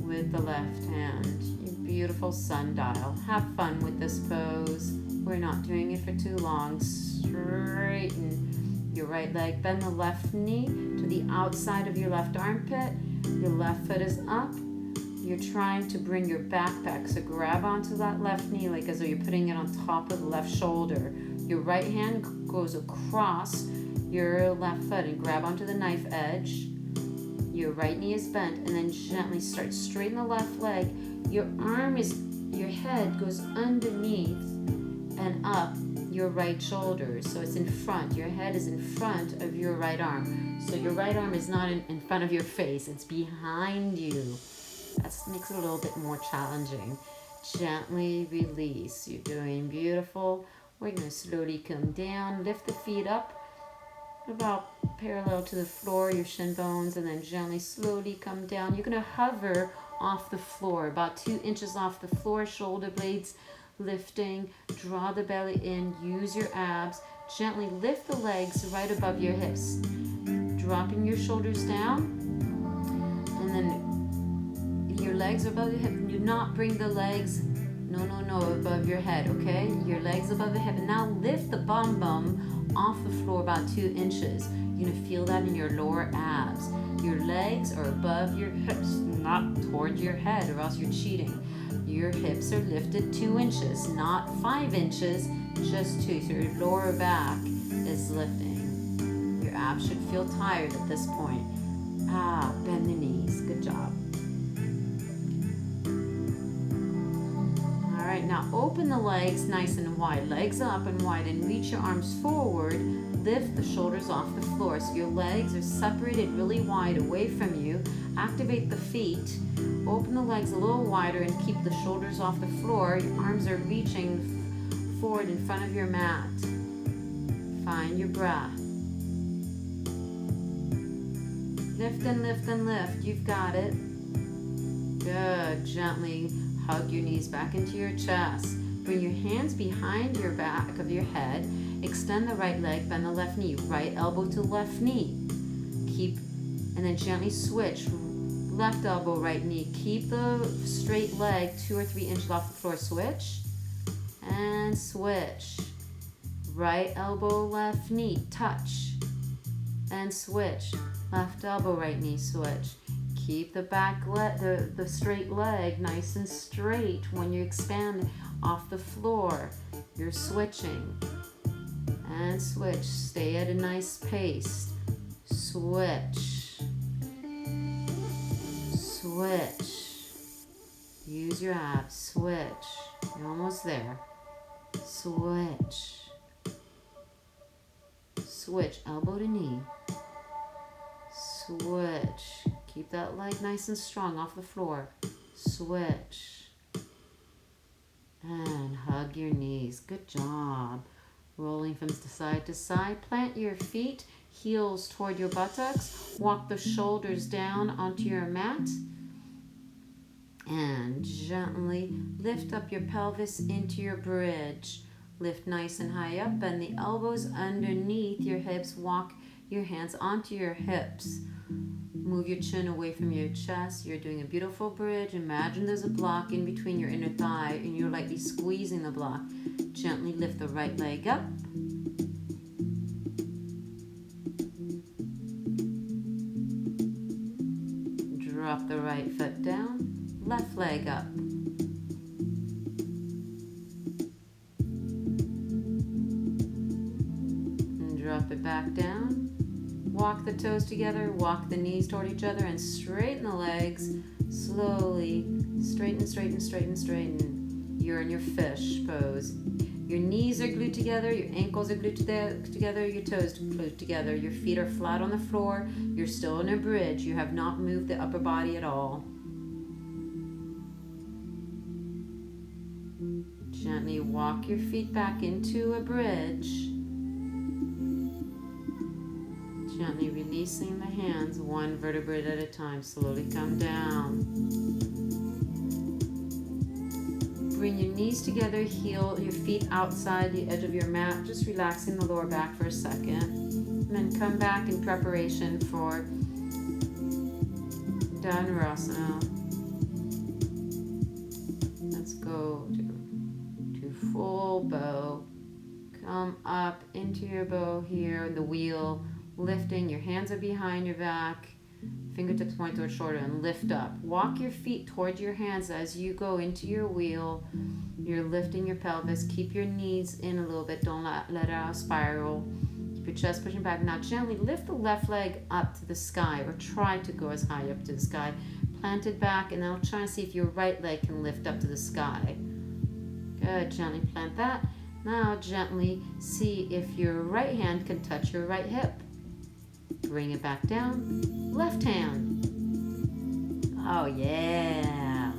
S1: with the left hand. Beautiful sundial. Have fun with this pose. We're not doing it for too long. Straighten your right leg. Bend the left knee to the outside of your left armpit. Your left foot is up. You're trying to bring your backpack. So grab onto that left knee like as though you're putting it on top of the left shoulder. Your right hand goes across your left foot and grab onto the knife edge. Your right knee is bent, and then gently start straighten the left leg. Your head goes underneath and up your right shoulder. So it's in front. Your head is in front of your right arm. So your right arm is not in front of your face. It's behind you. That makes it a little bit more challenging. Gently release. You're doing beautiful. We're going to slowly come down. Lift the feet up about parallel to the floor, your shin bones, and then gently, slowly come down. You're going to hover off the floor, about 2 inches off the floor, shoulder blades lifting. Draw the belly in, use your abs. Gently lift the legs right above your hips, dropping your shoulders down, and then your legs are above your hip. Do not bring the legs, no, above your head, okay? Your legs above the hip. And now lift the bum off the floor about 2 inches. You're gonna feel that in your lower abs. Your legs are above your hips, not toward your head, or else you're cheating. Your hips are lifted 2 inches, not 5 inches, just 2. So your lower back is lifting. Your abs should feel tired at this point. Bend the knees. Good job. All right, now open the legs nice and wide. Legs up and wide, and reach your arms forward. lift the shoulders off the floor. So your legs are separated really wide away from you. Activate the feet. Open the legs a little wider and keep the shoulders off the floor. Your arms are reaching forward in front of your mat. Find your breath. Lift and lift and lift. You've got it. Good. Gently hug your knees back into your chest. Bring your hands behind your back of your head. Extend the right leg, bend the left knee. Right elbow to left knee. And then gently switch. Left elbow, right knee. Keep the straight leg 2 or 3 inches off the floor. Switch. And switch. Right elbow, left knee. Touch. And switch. Left elbow, right knee. Switch. Keep the back leg, the straight leg nice and straight. When you expand off the floor, you're switching. And switch. Stay at a nice pace. Switch. Switch. Use your abs. Switch. You're almost there. Switch. Switch. Elbow to knee. Switch. Keep that leg nice and strong off the floor. Switch. And hug your knees. Good job. Rolling from side to side. Plant your feet, heels toward your buttocks. Walk the shoulders down onto your mat. And gently lift up your pelvis into your bridge. Lift nice and high up. Bend the elbows underneath your hips. Walk your hands onto your hips. Move your chin away from your chest. You're doing a beautiful bridge. Imagine there's a block in between your inner thigh and you're lightly squeezing the block. Gently lift the right leg up. Drop the right foot down. Left leg up. And drop it back down. Walk the toes together, walk the knees toward each other, and straighten the legs slowly. Straighten, straighten, straighten, straighten. You're in your fish pose. Your knees are glued together, your ankles are glued together, your toes glued together. Your feet are flat on the floor. You're still in a bridge. You have not moved the upper body at all. Gently walk your feet back into a bridge. Gently releasing the hands, one vertebrae at a time. Slowly come down. Bring your knees together, heel your feet outside the edge of your mat, just relaxing the lower back for a second. And then come back in preparation for Dhanurasana. Let's go to full bow. Come up into your bow here, the wheel. Lifting, your hands are behind your back, fingertips point towards shoulder, and lift up. Walk your feet towards your hands as you go into your wheel. You're lifting your pelvis. Keep your knees in a little bit. Don't let it out spiral. Keep your chest pushing back. Now gently lift the left leg up to the sky, or try to go as high up to the sky. Plant it back, and now try and see if your right leg can lift up to the sky. Good. Gently plant that. Now gently see if your right hand can touch your right hip. Bring it back down. Left hand. Oh yeah.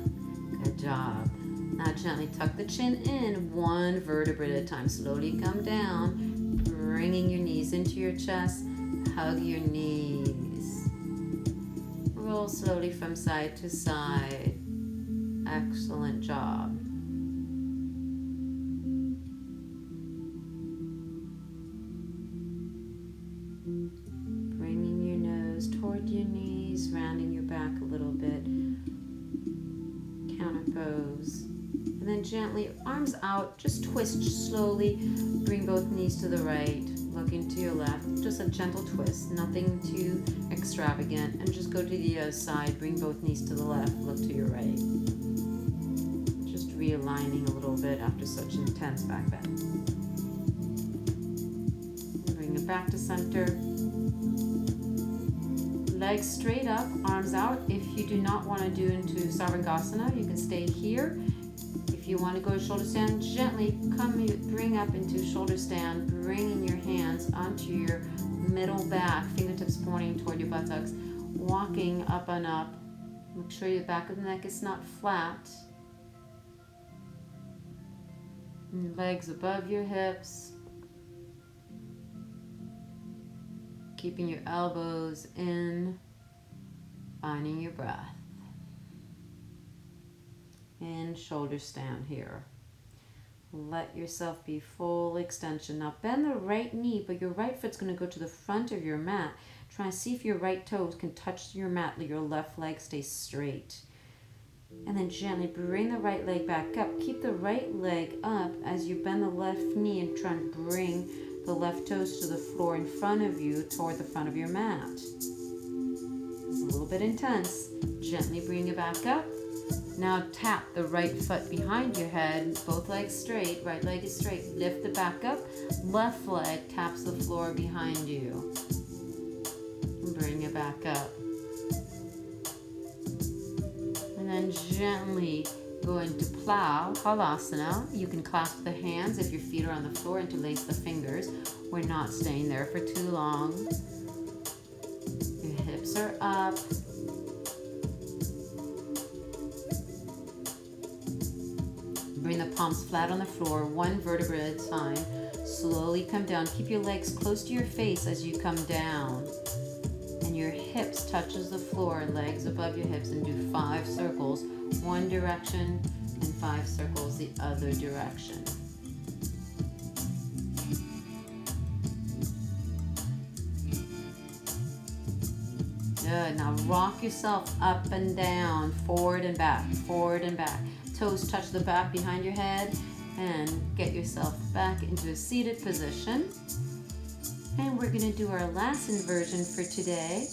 S1: Good job. Now gently tuck the chin in, one vertebrae at a time. Slowly come down, bringing your knees into your chest. Hug your knees. Roll slowly from side to side. Excellent job. Toward your knees, rounding your back a little bit. Counter pose. And then gently, arms out, just twist slowly. Bring both knees to the right, looking to your left. Just a gentle twist, nothing too extravagant. And just go to the other side, bring both knees to the left, look to your right. Just realigning a little bit after such intense back bend. Bring it back to center. Legs straight up, arms out. If you do not want to do into Sarvangasana, you can stay here. If If you want to go to shoulder stand, gently bring up into shoulder stand, bringing your hands onto your middle back, fingertips pointing toward your buttocks, walking up and up. Make sure your back of the neck is not flat. And your legs above your hips. Keeping your elbows in, finding your breath. And shoulder stand here. Let yourself be full extension. Now bend the right knee, but your right foot's going to go to the front of your mat. Try and see if your right toes can touch your mat. Let your left leg stay straight. And then gently bring the right leg back up. Keep the right leg up as you bend the left knee and try and bring the left toes to the floor in front of you toward the front of your mat. It's a little bit intense. Gently bring it back up. Now tap the right foot behind your head, both legs straight, right leg is straight. Lift it back up. Left leg taps the floor behind you. Bring it back up. And then gently go into plow, halasana. You can clasp the hands if your feet are on the floor, interlace the fingers. We're not staying there for too long. Your hips are up. Bring the palms flat on the floor, one vertebra at a time. Slowly come down. Keep your legs close to your face as you come down. And your hips touches the floor, legs above your hips, and do 5 circles, one direction, and 5 circles the other direction. Good. Now rock yourself up and down, forward and back, forward and back. Toes touch the back behind your head, and get yourself back into a seated position. And we're going to do our last inversion for today,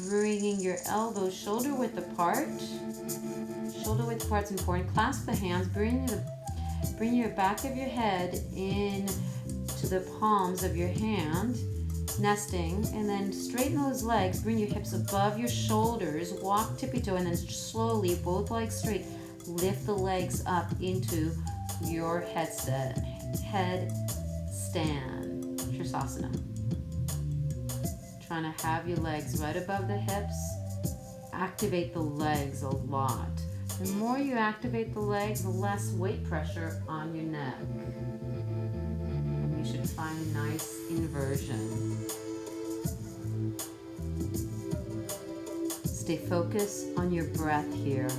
S1: bringing your elbows shoulder width apart. Shoulder width apart is important. Clasp the hands, bring your back of your head in to the palms of your hand, nesting, and then straighten those legs. Bring your hips above your shoulders, walk tippy-toe, and then slowly, both legs straight, lift the legs up into your headstand, Trirsasana. Trying to have your legs right above the hips. Activate the legs a lot. The more you activate the legs, the less weight pressure on your neck. And you should find a nice inversion. Stay focused on your breath here.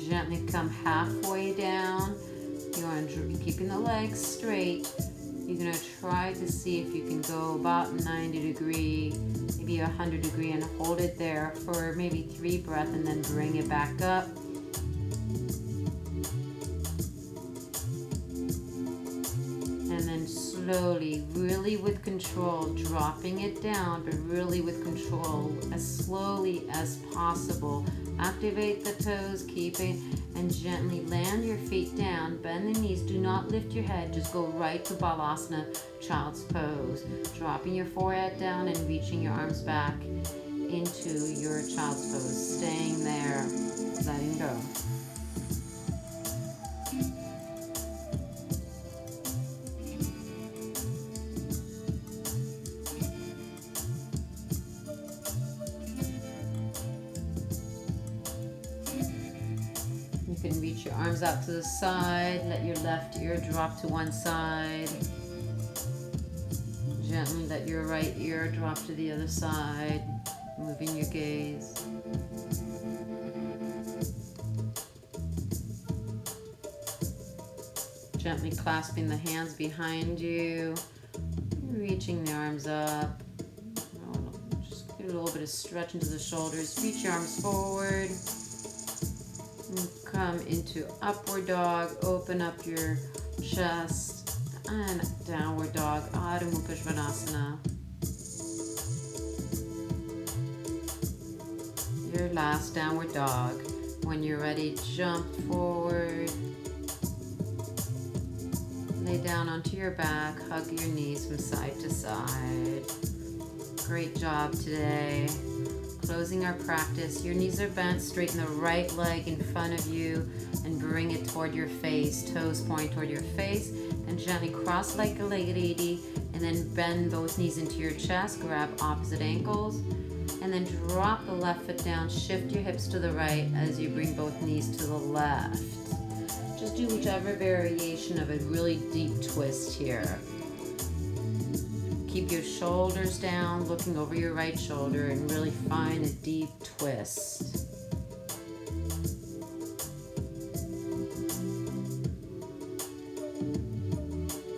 S1: Gently come halfway down. You're keeping the legs straight. You're going to try to see if you can go about 90 degree, maybe 100 degree, and hold it there for maybe 3 breaths, and then bring it back up. And then slowly, really with control, dropping it down, but really with control, as slowly as possible. Activate the toes, and gently land your feet down, bend the knees, do not lift your head, just go right to Balasana, child's pose. Dropping your forehead down and reaching your arms back into your child's pose. Staying there, letting go. You can reach your arms out to the side, let your left ear drop to one side. Gently let your right ear drop to the other side, moving your gaze. Gently clasping the hands behind you, reaching the arms up. Just give it a little bit of stretch into the shoulders. Reach your arms forward. And come into upward dog, open up your chest, and downward dog, Adho Mukha Svanasana. your last downward dog. When you're ready, jump forward. Lay down onto your back, hug your knees from side to side. Great job today. Closing our practice. Your knees are bent. Straighten the right leg in front of you and bring it toward your face. Toes point toward your face. And gently cross like a legged 80. And then bend both knees into your chest. Grab opposite ankles. And then drop the left foot down. Shift your hips to the right as you bring both knees to the left. Just do whichever variation of a really deep twist here. Keep your shoulders down, looking over your right shoulder, and really find a deep twist.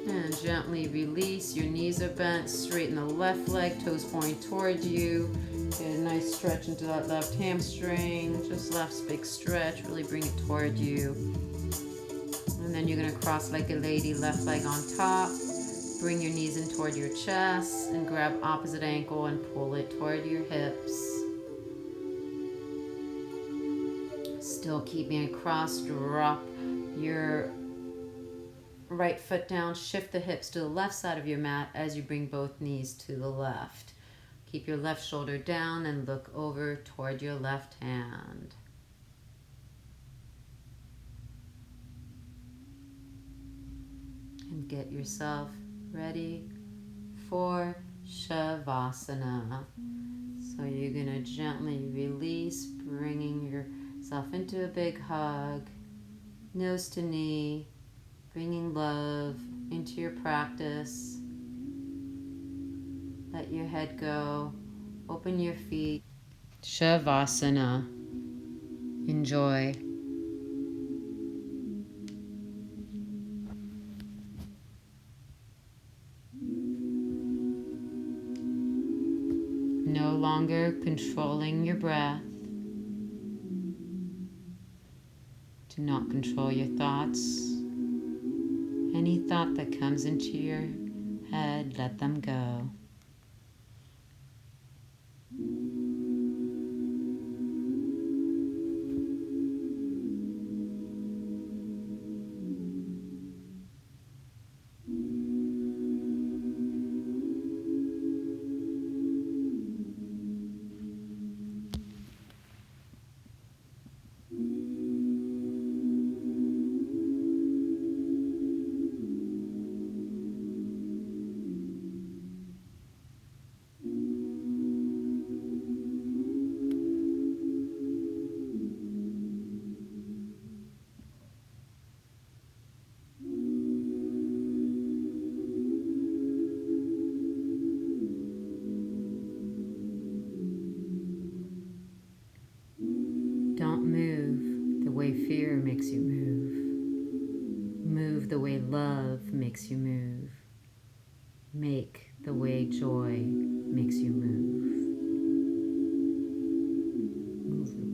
S1: And gently release. Your knees are bent. Straighten the left leg, toes point towards you. Get a nice stretch into that left hamstring. Just left big stretch. Really bring it toward you. And then you're going to cross like a lady, left leg on top. Bring your knees in toward your chest and grab opposite ankle and pull it toward your hips. Still keeping it cross. Drop your right foot down. Shift the hips to the left side of your mat as you bring both knees to the left. Keep your left shoulder down and look over toward your left hand. And get yourself ready for Shavasana. So you're going to gently release, bringing yourself into a big hug, nose to knee, bringing love into your practice. Let your head go, open your feet. Shavasana. Enjoy. No longer controlling your breath. Do not control your thoughts. Any thought that comes into your head, let them go. Don't move the way fear makes you move. Move the way love makes you move. Make the way joy makes you move. Move the way.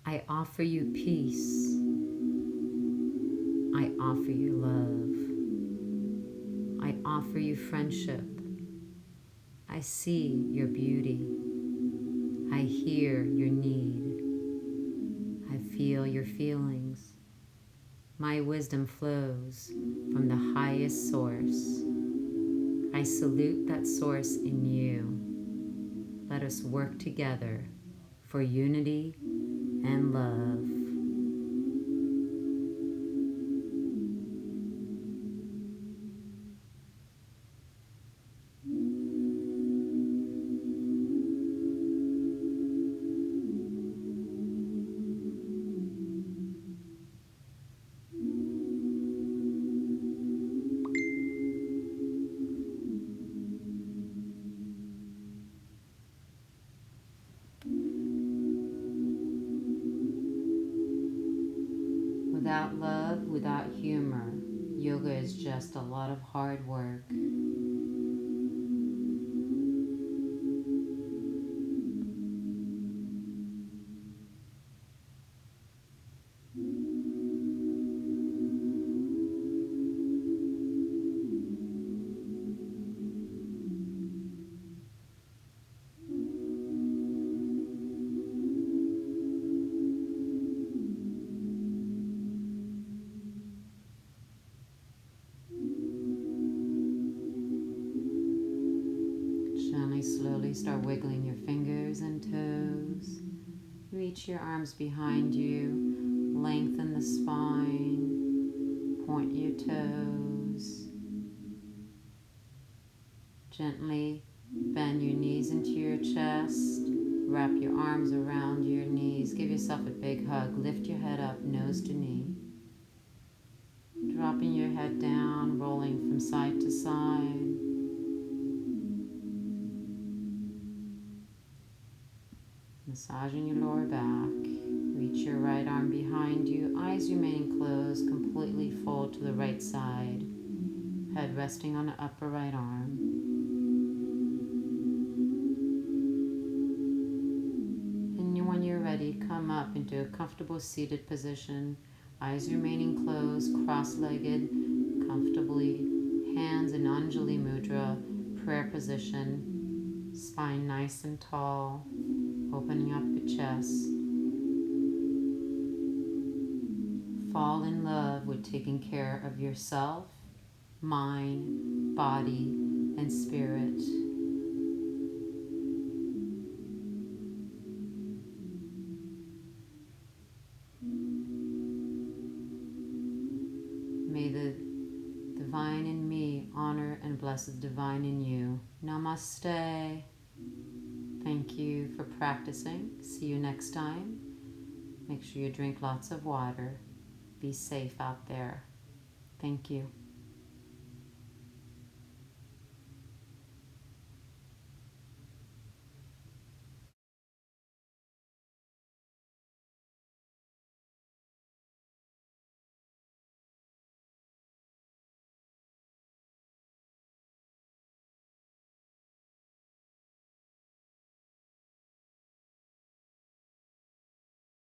S1: I offer you peace. I offer you love. I offer you friendship. I see your beauty. I hear your need. I feel your feelings. My wisdom flows from the highest source. I salute that source in you. Let us work together for unity and love. Without love, without humor, yoga is just a lot of hard work. Gently, slowly start wiggling your fingers and toes. Reach your arms behind you. Lengthen the spine. Point your toes. Gently bend your knees into your chest. Wrap your arms around your knees. Give yourself a big hug. Lift your head up, nose to knee. Dropping your head down, rolling from side to side. Massaging your lower back. Reach your right arm behind you, eyes remaining closed, completely fold to the right side. Head resting on the upper right arm. And when you're ready, come up into a comfortable seated position. Eyes remaining closed, cross-legged, comfortably. Hands in Anjali Mudra, prayer position. Spine nice and tall. Opening up your chest. Fall in love with taking care of yourself, mind, body, and spirit. May the divine in me honor and bless the divine in you. Namaste. Thank you for practicing. See you next time. Make sure you drink lots of water. Be safe out there. Thank you.